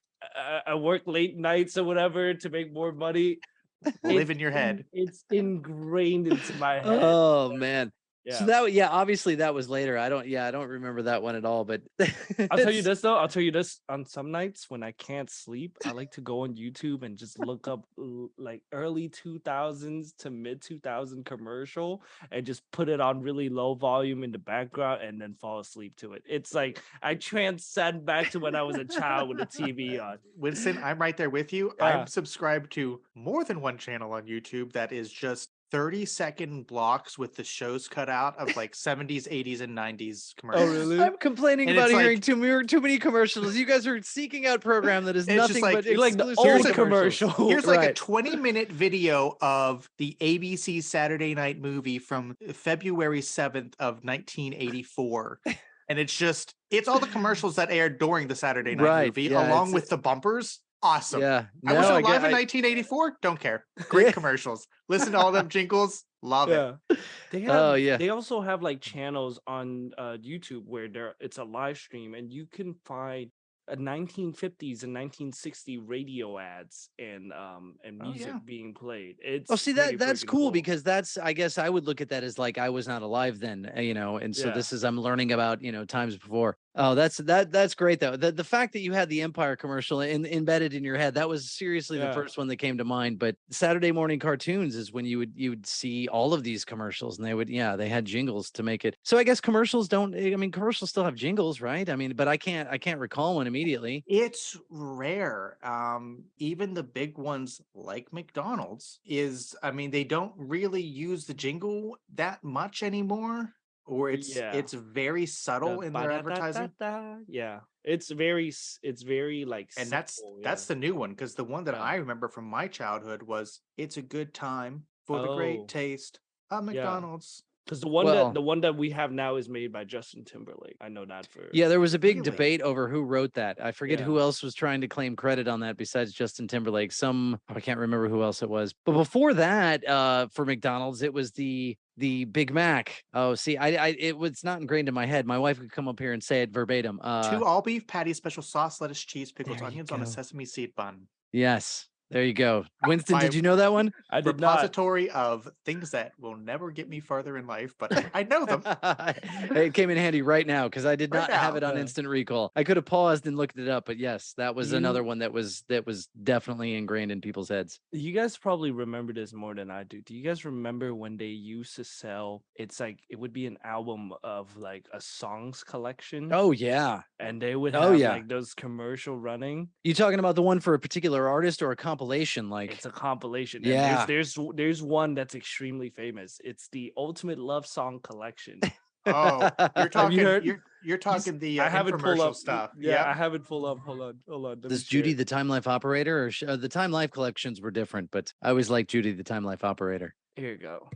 I work late nights or whatever to make more money. Live in your head. It's ingrained into my head. Oh man. Yeah. So that obviously that was later. I don't remember that one at all, but I'll tell you it's- this though. I'll tell you this. On some nights when I can't sleep, I like to go on YouTube and just look up like early 2000s to mid 2000 commercial and just put it on really low volume in the background and then fall asleep to it. It's like I transcend back to when I was a child with the TV on. Winston, I'm right there with you. Yeah. I'm subscribed to more than one channel on YouTube that is just 30-second blocks with the shows cut out of like 70s, 80s, and 90s commercials. really? I'm complaining And about it's hearing like- too many commercials. You guys are seeking out program that is It's just nothing like- but you're like the exclusive old commercials. commercial. Here's like a Right. 20-minute video of the ABC Saturday Night Movie from February 7th of 1984. And it's all the commercials that aired during the Saturday Night Right, Movie, yeah, along it's- with the bumpers. Awesome. Yeah. I was No, alive in 1984. Don't care. Great commercials. Listen to all them jingles. Love it. They Oh, have yeah. they also have like channels on YouTube where it's a live stream and you can find 1950s and 1960 radio ads and music yeah. being played. Oh, It's see pretty that's freaking cool because I guess I would look at that as like I was not alive then, and so Yeah. this is I'm learning about times before. Oh, that's great though. The fact that you had the Empire commercial embedded in your head, that was seriously the Yeah. first one that came to mind. But Saturday morning cartoons is when you would see all of these commercials, and they had jingles to make it. So I guess commercials commercials still have jingles, right? I mean, but I can't recall one immediately. It's rare. Even the big ones like McDonald's they don't really use the jingle that much anymore, or it's very subtle in their advertising. Yeah, it's very like, And simple, that's the new one, because the one that Yeah. I remember from my childhood was "It's a good time for the Oh. great taste of McDonald's." because the one Well- that we have now is made by Justin Timberlake. I know that for Yeah, there was a big Really? debate over who wrote that. I forget Yeah. who else was trying to claim credit on that besides Justin Timberlake. I can't remember who else it was. But before that, for McDonald's, it was the Big Mac. Oh, see, it was not ingrained in my head. My wife could come up here and say it verbatim. 2 all beef patties, special sauce, lettuce, cheese, pickles, there you onions on a go. sesame seed bun. Yes, there you go. Winston, My- did you know that one? I did not. Repository of things that will never get me further in life, but I know them. It came in handy right now because I did Right not have now, it on yeah. instant recall. I could have paused and looked it up, but yes, that was another You- one that was definitely ingrained in people's heads. You guys probably remember this more than I do. Do you guys remember when they used to sell? It's like it would be an album of like a songs collection. Oh yeah. And they would Oh, have yeah. like those commercial running. You talking about the one for a particular artist or a compilation? Like, It's a compilation. Yeah. And there's one that's extremely famous. It's the Ultimate Love Song Collection. Oh, you're talking heard? you're talking the I haven't pulled infomercial up stuff. Yeah, I haven't pulled up. Hold on. Let me this share Judy it. the Time Life Operator, or the Time Life collections were different, but I always liked Judy the Time Life Operator. Here you go.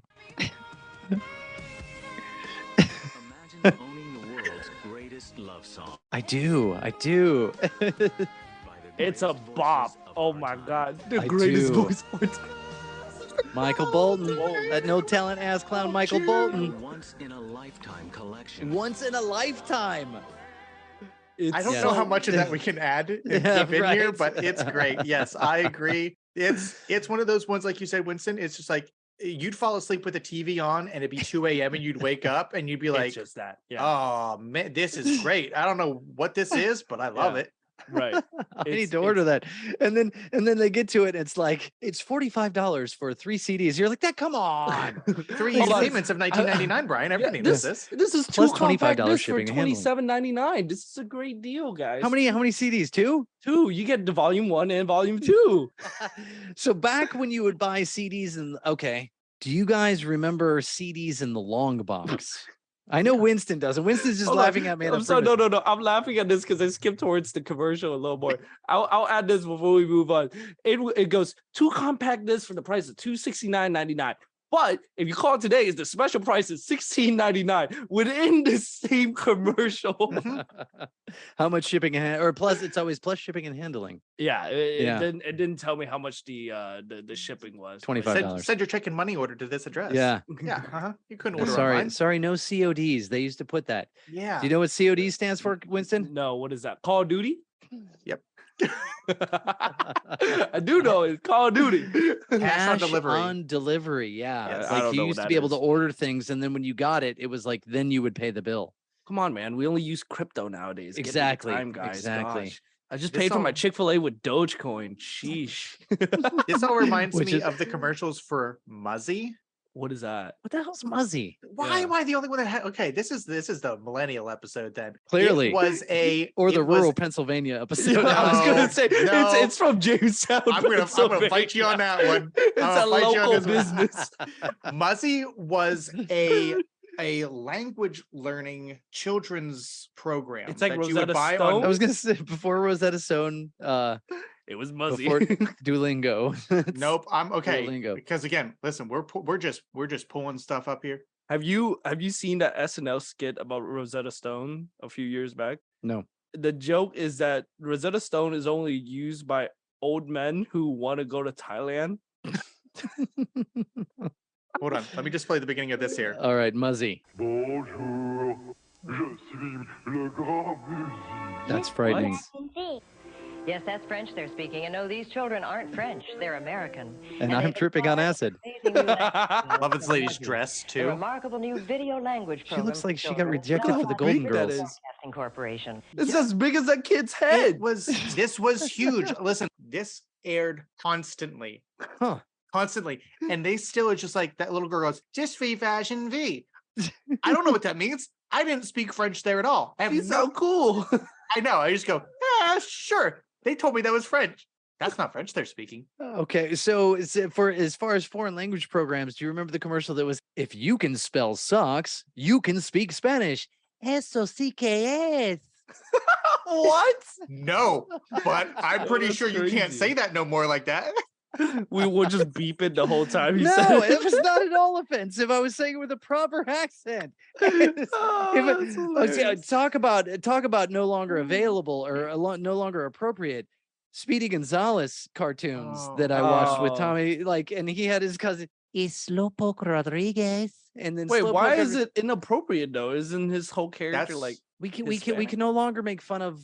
Imagine owning the world's greatest love song. I do. by the It's a greatest voices bop. of Oh our my time. god. The I greatest do. voice of our time. Michael Bolton, that no talent ass clown Michael A Bolton. once-in-a-lifetime collection. Once in a lifetime. I don't Yeah. know how much of that we can add and Yeah, keep in here, right. but it's great. Yes, I agree. It's one of those ones, like you said, Winston. It's just like you'd fall asleep with the TV on, and it'd be 2 a.m. and you'd wake up and you'd be like, It's just that. Yeah. "Oh man, this is great. I don't know what this is, but I love Yeah. it." Right. I need It's- to order that. And then they get to it. And it's like, it's $45 for 3 CDs. You're like, that, come on. 3 Hold on. payments of 1999, Brian. Everybody knows this. This is Plus two $25 compact discs for shipping and handling. $27.99. This is a great deal, guys. How many CDs? 2? Two. You get the volume 1 and volume 2. So back when you would buy CDs okay. Do you guys remember CDs in the long box? I know Winston doesn't. Winston's just Hold on. laughing at me. and I'm sorry. No. I'm laughing at this because I skipped towards the commercial a little more. I'll add this before we move on. It goes 2 compact discs for the price of $269.99. But if you call today, the special price is $16.99 within the same commercial. How much shipping or plus? It's always plus shipping and handling. Yeah, it Yeah. didn't tell me how much the shipping was. but- $25. Send your check and money order to this address. Yeah. Yeah. You couldn't order Sorry, online. sorry, no CODs. They used to put that. Yeah. Do you know what COD stands for, Winston? No, what is that? Call of Duty? Yep. I do know it's Call of Duty. Cash on delivery. On delivery, yeah. Yes. I Like don't you know what used to that be able to is. order things, and then when you got it, it was like then you would pay the bill. Come on, man. We only use crypto nowadays. Get with the Exactly, time, guys. exactly. Gosh. I just This paid for my all- Chick-fil-A with Dogecoin. Sheesh. This all reminds Which me is- of the commercials for Muzzy. What is that? What the hell's Muzzy? Why Yeah. am I the only one that had? Okay, this is the millennial episode. Then Clearly. it was Or the it was- rural Pennsylvania episode. I was gonna No, say no. it's from Jamestown. I'm gonna fight you on that one. It's I'm a gonna fight you on local this one. business. Muzzy was a language learning children's program. It's like that you would Rosetta buy Stone? on. I was gonna say before Rosetta Stone, It was Muzzy. before Duolingo. Nope, I'm okay. Duolingo. Because again, listen, we're just pulling stuff up here. Have you seen that SNL skit about Rosetta Stone a few years back? No. The joke is that Rosetta Stone is only used by old men who want to go to Thailand. Hold on. Let me just play the beginning of this here. All right, Muzzy. Bonjour, je suis le grand musique. That's frightening. Yes, that's French they're speaking. And no, these children aren't French. They're American. And they I'm tripping on acid. amazing new language Love this lady's program. dress A too. remarkable new video language She program. looks for like she got children rejected for the developed Golden by Girls. Broadcasting Corporation. It's as big as that kid's head. This was huge. Listen, this aired constantly. Huh. Constantly. And they still are just like that little girl goes, just free fashion V. I don't know what that means. I didn't speak French there at all. I have He's no so cool. I know. I just go, sure. They told me that was French. That's not French they're speaking. Okay, so for as far as foreign language programs, do you remember the commercial that was, if you can spell socks, you can speak Spanish? Eso sí que es. What? No, but I'm pretty That's sure you can't crazy. say that no more like that. We will just beep it the whole time. He No, said it was not at all offensive. I was saying it with a proper accent. Talk about no longer available or no longer appropriate. Speedy Gonzalez cartoons that I watched with Oh. Tommy, and he had his cousin Slowpoke Rodriguez, and then Wait, why Slowpoke is it inappropriate though? Isn't his whole character That's like? we can Hispanic? no longer make fun of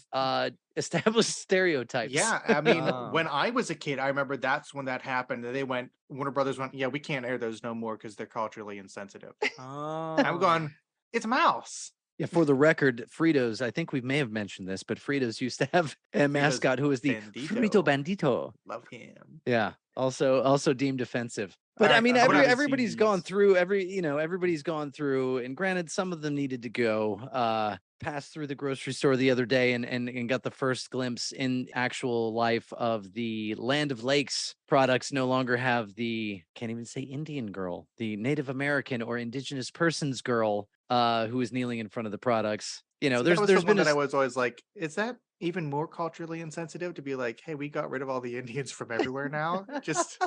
established stereotypes. Yeah, I mean, Ah. when I was a kid, I remember that's when that happened. They went, Warner Brothers went, yeah, we can't air those no more because they're culturally insensitive. Oh. I'm going, it's a mouse. Yeah, for the record, Fritos, I think we may have mentioned this, but Fritos used to have a mascot who was the Frito Bandito. Love him. Yeah, also deemed offensive. But All I right, mean, I'm gonna have to see everybody's gone these. through everybody's gone through, and granted, some of them needed to go. Passed through the grocery store the other day and got the first glimpse in actual life of the Land of Lakes products no longer have the, can't even say Indian girl, the Native American or Indigenous persons girl who is kneeling in front of the products. You know, See, that was there's the one been that I was always like, is that even more culturally insensitive to be like, hey, we got rid of all the Indians from everywhere now? Just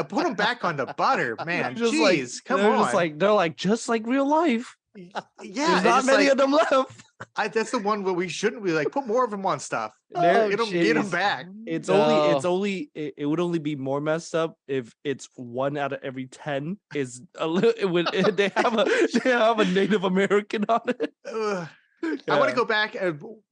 put them back on the butter, man. Just Jeez, come they're on. just like real life. Yeah, There's not it's many like- of them left. that's the one where we shouldn't be like, put more of them on stuff. There- It'll get them jeez. back. It's No. only it would only be more messed up if it's 1 out of every 10 is a little. They have a Native American on it. Ugh. I want Yeah. to go back.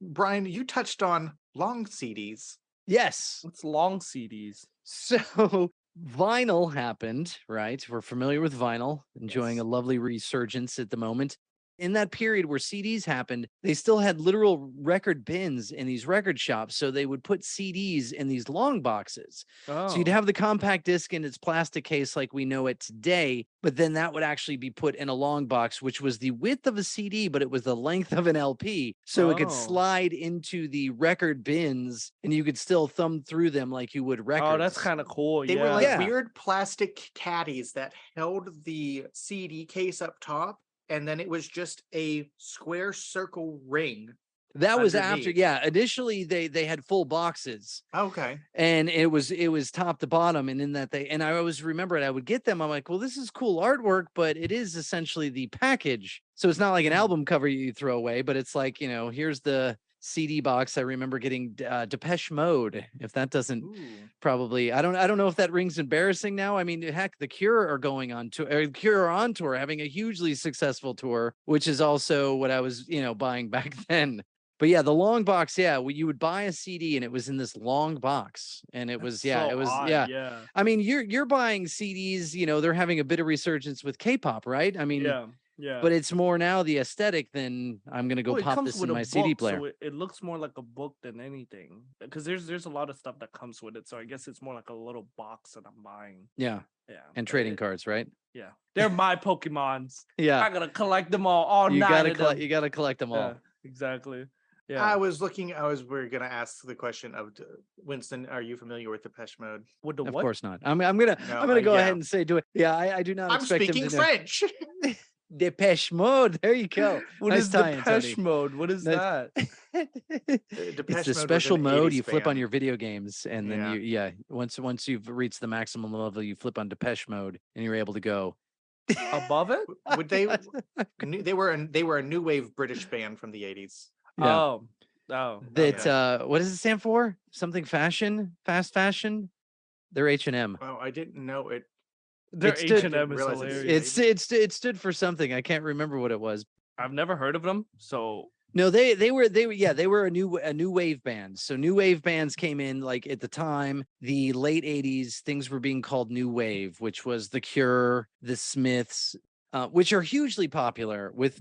Brian, you touched on long CDs. Yes. It's long CDs. So vinyl happened, right? We're familiar with vinyl, enjoying Yes. a lovely resurgence at the moment. In that period where CDs happened, they still had literal record bins in these record shops. So they would put CDs in these long boxes. So you'd have the compact disc in its plastic case like we know it today, but then that would actually be put in a long box, which was the width of a CD, but it was the length of an LP. So it could Oh. slide into the record bins and you could still thumb through them like you would records. Oh, that's kind of cool. They yeah. were like Yeah. weird plastic caddies that held the CD case up top, and then it was just a square circle ring. That was after, underneath. yeah. Initially, they had full boxes, Okay. and it was top to bottom. And in that and I always remember it. I would get them. I'm like, well, this is cool artwork, but it is essentially the package. So it's not like an album cover you throw away, but it's like, here's the CD box. I remember getting Depeche Mode. If that doesn't Ooh. probably, I don't know if that rings embarrassing now. I mean, heck, the Cure are going on tour. Cure are on tour, having a hugely successful tour, which is also what I was, buying back then. But yeah, the long box, yeah, you would buy a CD and it was in this long box, and it was, That's yeah, so it was, odd, yeah. yeah. I mean, you're buying CDs, they're having a bit of resurgence with K-pop, right? I mean, Yeah. but it's more now the aesthetic than I'm gonna go Well, it pop comes this with in a my CD book, player. so it looks more like a book than anything. Because there's a lot of stuff that comes with it. So I guess it's more like a little box that I'm buying. Yeah, Yeah. and but trading cards, right? Yeah. They're my Pokemons. Yeah, I gotta collect them all you night. gotta of collect. them. You gotta collect them all. Yeah, exactly. Yeah. We're gonna ask the question of Winston. Are you familiar with Depeche Mode? With the Of what? course not. I'm gonna No, go yeah. ahead and say do it. Yeah, I do not I'm expect him speaking to know. French. Depeche Mode. There you go. What Nice is tie-in, Depeche Tony. Mode? What is that? It's Depeche the Mode was special an mode 80s you flip on band. your video games, and then Yeah. once you've reached the maximum level, you flip on Depeche Mode, and you're able to go. Above it? Would they? They were a new wave British band from the 80s. Yeah. Oh. Oh, that okay. what does it stand for? Something fashion, fast fashion. They're H&M. Oh, I didn't know it. Their It stood- H&M is realize it's- hilarious. It stood for something. I can't remember what it was. I've never heard of them, so No, they were a new wave band. So new wave bands came in like at the time, the late 80s, things were being called new wave, which was The Cure, The Smiths, which are hugely popular with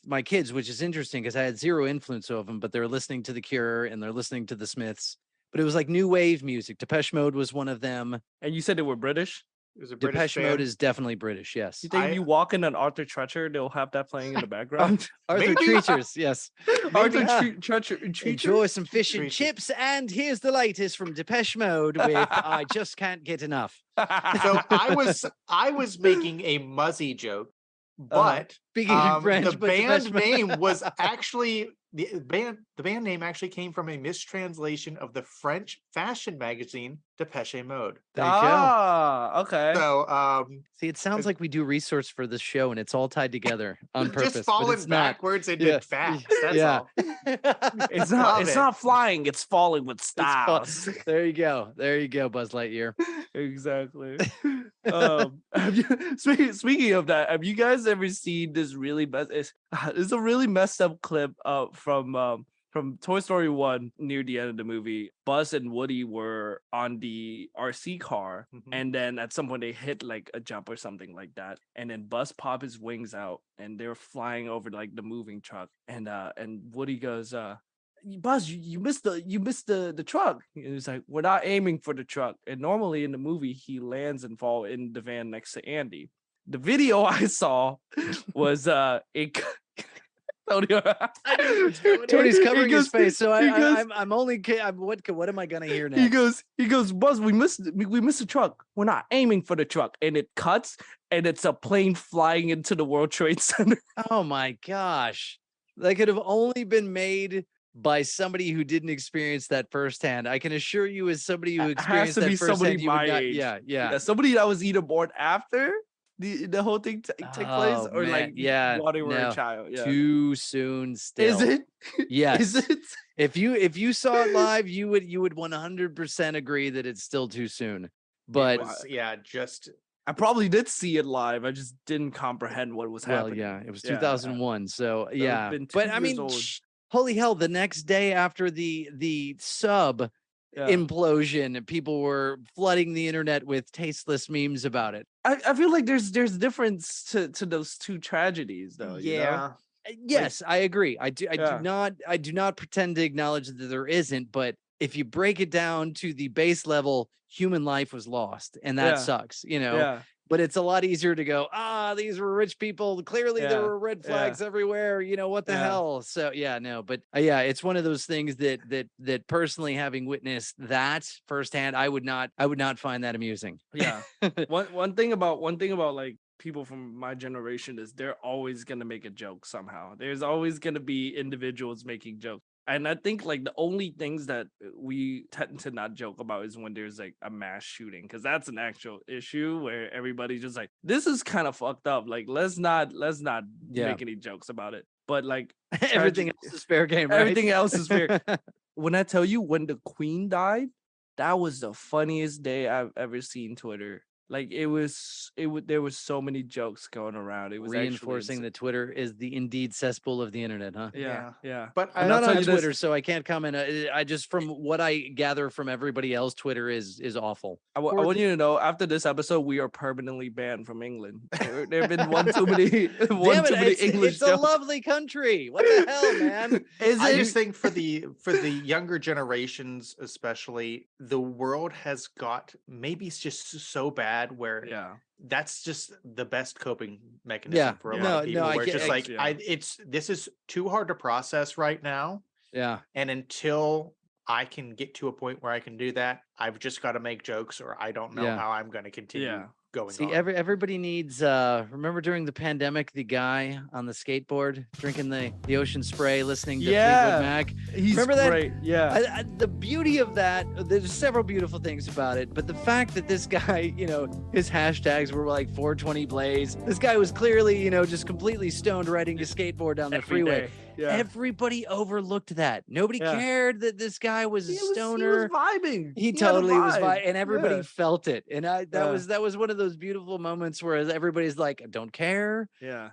my kids, which is interesting because I had zero influence over them, but they're listening to The Cure and they're listening to The Smiths. But it was like new wave music. Depeche Mode was one of them. and you said they were British. It was a British Depeche Mode band. is definitely British, yes. You think I- you walk in an Arthur Treacher, they'll have that playing in the background? Arthur Maybe. Treachers, yes. Arthur Yeah. Treacher. Enjoy some fish and Treachers. chips, and here's the latest from Depeche Mode with "I Just Can't Get Enough." So I was making a Muzzy joke, but Speaking in French, the but band Depeche Mode- name was actually the band name actually came from a mistranslation of the French fashion magazine Depeche Mode. There you go. Ah, okay. So See, it sounds like we do research for this show, and it's all tied together on purpose. just but falling it's not. backwards into Yeah. facts. That's Yeah. all. It's Love it's it. not flying, it's falling with It's fu- style. there you go. There you go, Buzz Lightyear. Exactly. Speaking of that, have you guys ever seen this really it's a really messed up clip from Toy Story 1 near the end of the movie. Buzz and Woody were on the RC car, Mhm. and then at some point they hit like a jump or something like that. And then Buzz popped his wings out and they're flying over like the moving truck. And Woody goes, Buzz, you missed the truck. And he's like, we're not aiming for the truck. And normally in the movie, he lands and fall in the van next to Andy. The video I saw was Tony's He covering his goes- face, so he goes- I'm only. What am I gonna hear He next? goes, Buzz, we missed the truck. We're not aiming for the truck. And it cuts, and it's a plane flying into the World Trade Center. Oh my gosh, that could have only been made by somebody who didn't experience that firsthand. I can assure you, as somebody who It has experienced to that be somebody firsthand, you would my not. age. Yeah. Yeah, somebody that was either born after the whole thing take place, Oh, or man, like yeah, while they were no, a child. Yeah. Too soon. Still, Is it? Yes. Is it? If you saw it live, you would 100% agree that it's still too soon. But It was, yeah, just I probably did see it live. I just didn't comprehend what was well, happening. yeah, it was Yeah, 2001. So have yeah, been 2 but I years mean, old. holy hell! The next day after the sub Yeah. implosion, people were flooding the internet with tasteless memes about it. I feel like there's difference to those two tragedies though. you know? Yes, I agree. I Yeah. do not pretend to acknowledge that there isn't, but if you break it down to the base level, human life was lost, and that Yeah. sucks, you know. Yeah. But it's a lot easier to go, these were rich people. Clearly there Yeah, were red yeah. flags everywhere. You know, what the Yeah. hell? So yeah, no, but yeah, it's one of those things that personally, having witnessed that firsthand, I would not find that amusing. Yeah. one thing about like people from my generation is they're always gonna make a joke somehow. There's always gonna be individuals making jokes. And I think like the only things that we tend to not joke about is when there's like a mass shooting, because that's an actual issue where everybody's just like, this is kind of fucked up. Like let's not Yeah. make any jokes about it. But like Everything tragedy- else is fair game, right? everything else is fair. When I tell you, when the Queen died, that was the funniest day I've ever seen Twitter. Like there was so many jokes going around. It was Reinforcing actually that Twitter is the indeed cesspool of the internet, huh? yeah. But I'm And not I'll tell on you this- Twitter, so I can't comment. I just, from what I gather from everybody else, Twitter is awful. I want you to know, after this episode, we are permanently banned from England. There have been one too many English it's a jokes. lovely country. What the hell, man? I just think for the younger generations, especially, the world has got maybe it's just so bad where Yeah. that's just the best coping mechanism Yeah. for a Yeah. lot No, of people. no, I where it's get- just like yeah. this is too hard to process right now, Yeah. and until I can get to a point where I can do that, I've just got to make jokes, or I don't know Yeah. how I'm going to continue Yeah. going See, on. everybody needs. Remember during the pandemic, the guy on the skateboard drinking the ocean spray, listening to Yeah. Fleetwood Mac. He's Remember that? great. Yeah. The beauty of that, there's several beautiful things about it, but the fact that this guy, his hashtags were like 420 Blaze. This guy was clearly, just completely stoned riding a skateboard down the Every freeway. day. Yeah. Everybody overlooked that. Nobody Yeah. cared that this guy was a He was stoner. vibing. He had a totally was vibe. fine, and everybody Yeah. felt it. And that Yeah. was one of those beautiful moments where everybody's like, don't care. Yeah.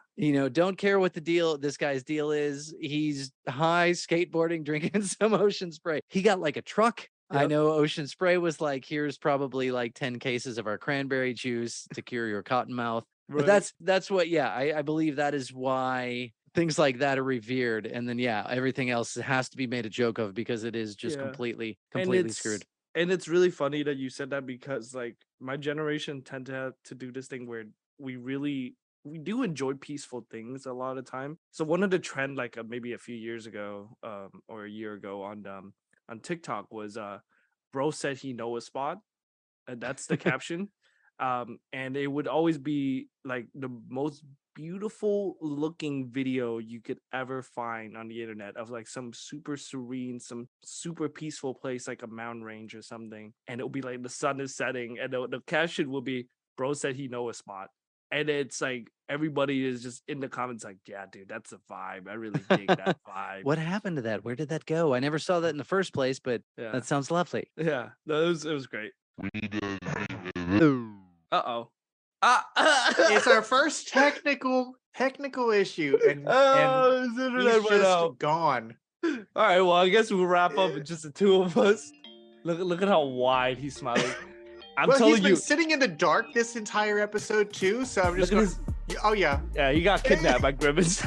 Don't care what this guy's deal is. He's high, skateboarding, drinking some Ocean Spray. He got like a truck. I Yep. know Ocean Spray was like, here's probably like 10 cases of our cranberry juice to cure your cotton mouth. But Right. that's what, I believe that is why things like that are revered. And then, everything else has to be made a joke of because it is just Yeah. completely And screwed. And it's really funny that you said that because like my generation tend to do this thing where we do enjoy peaceful things a lot of the time. So one of the trend like maybe a few years ago or a year ago on TikTok was bro said he know a spot. And that's the caption. And it would always be like the most beautiful looking video you could ever find on the internet of like some super serene, some super peaceful place like a mountain range or something. And it'll be like the sun is setting and the caption will be bro said he know a spot. And it's like everybody is just in the comments like, yeah, dude, that's a vibe. I really dig that vibe. What happened to that? Where did that go? I never saw that in the first place, but Yeah. that sounds lovely. Yeah. No, it was great. Uh-oh. It's our first technical issue, and his internet he's went just out. gone. All right, well, I guess we'll wrap up with just the two of us. Look at how wide he's smiling. I'm Well, telling he's been you. sitting in the dark this entire episode too, so I'm just Look at going. Oh yeah. Yeah, he got kidnapped by Grimace.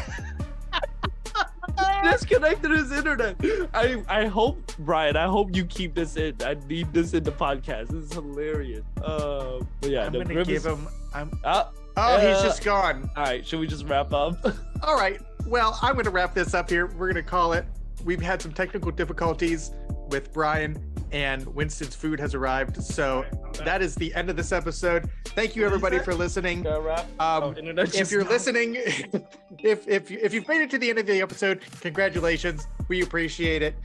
Disconnected his internet. I hope, Brian, I hope you keep this in. I need this in the podcast. This is hilarious. But yeah, I'm no, gonna Grimace. give him. Oh, He's just gone. all right, should we just wrap up? All right. Well, I'm going to wrap this up here. We're going to call it. We've had some technical difficulties with Brian, and Winston's food has arrived. So that is the end of this episode. Thank you, everybody, for listening. If you're listening, if you've made it to the end of the episode, congratulations. We appreciate it.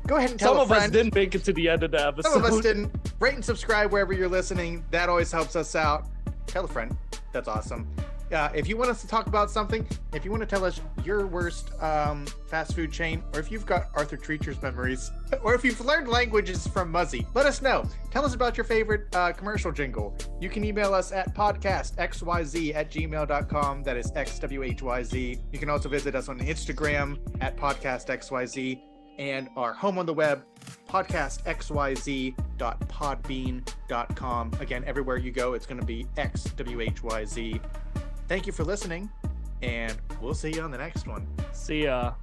Go ahead and tell some a of us friend. didn't make it to the end of the episode. Some of us didn't. Rate and subscribe wherever you're listening. That always helps us out. Tell a friend. That's awesome. If you want us to talk about something, if you want to tell us your worst fast food chain, or if you've got Arthur Treacher's memories, or if you've learned languages from Muzzy, let us know. Tell us about your favorite commercial jingle. You can email us at podcastxyz@gmail.com. That is XWHYZ. You can also visit us on Instagram at podcastxyz, and our home on the web, podcastxyz.podbean.com. Again, everywhere you go, it's going to be XWHYZ. Thank you for listening, and we'll see you on the next one. See ya.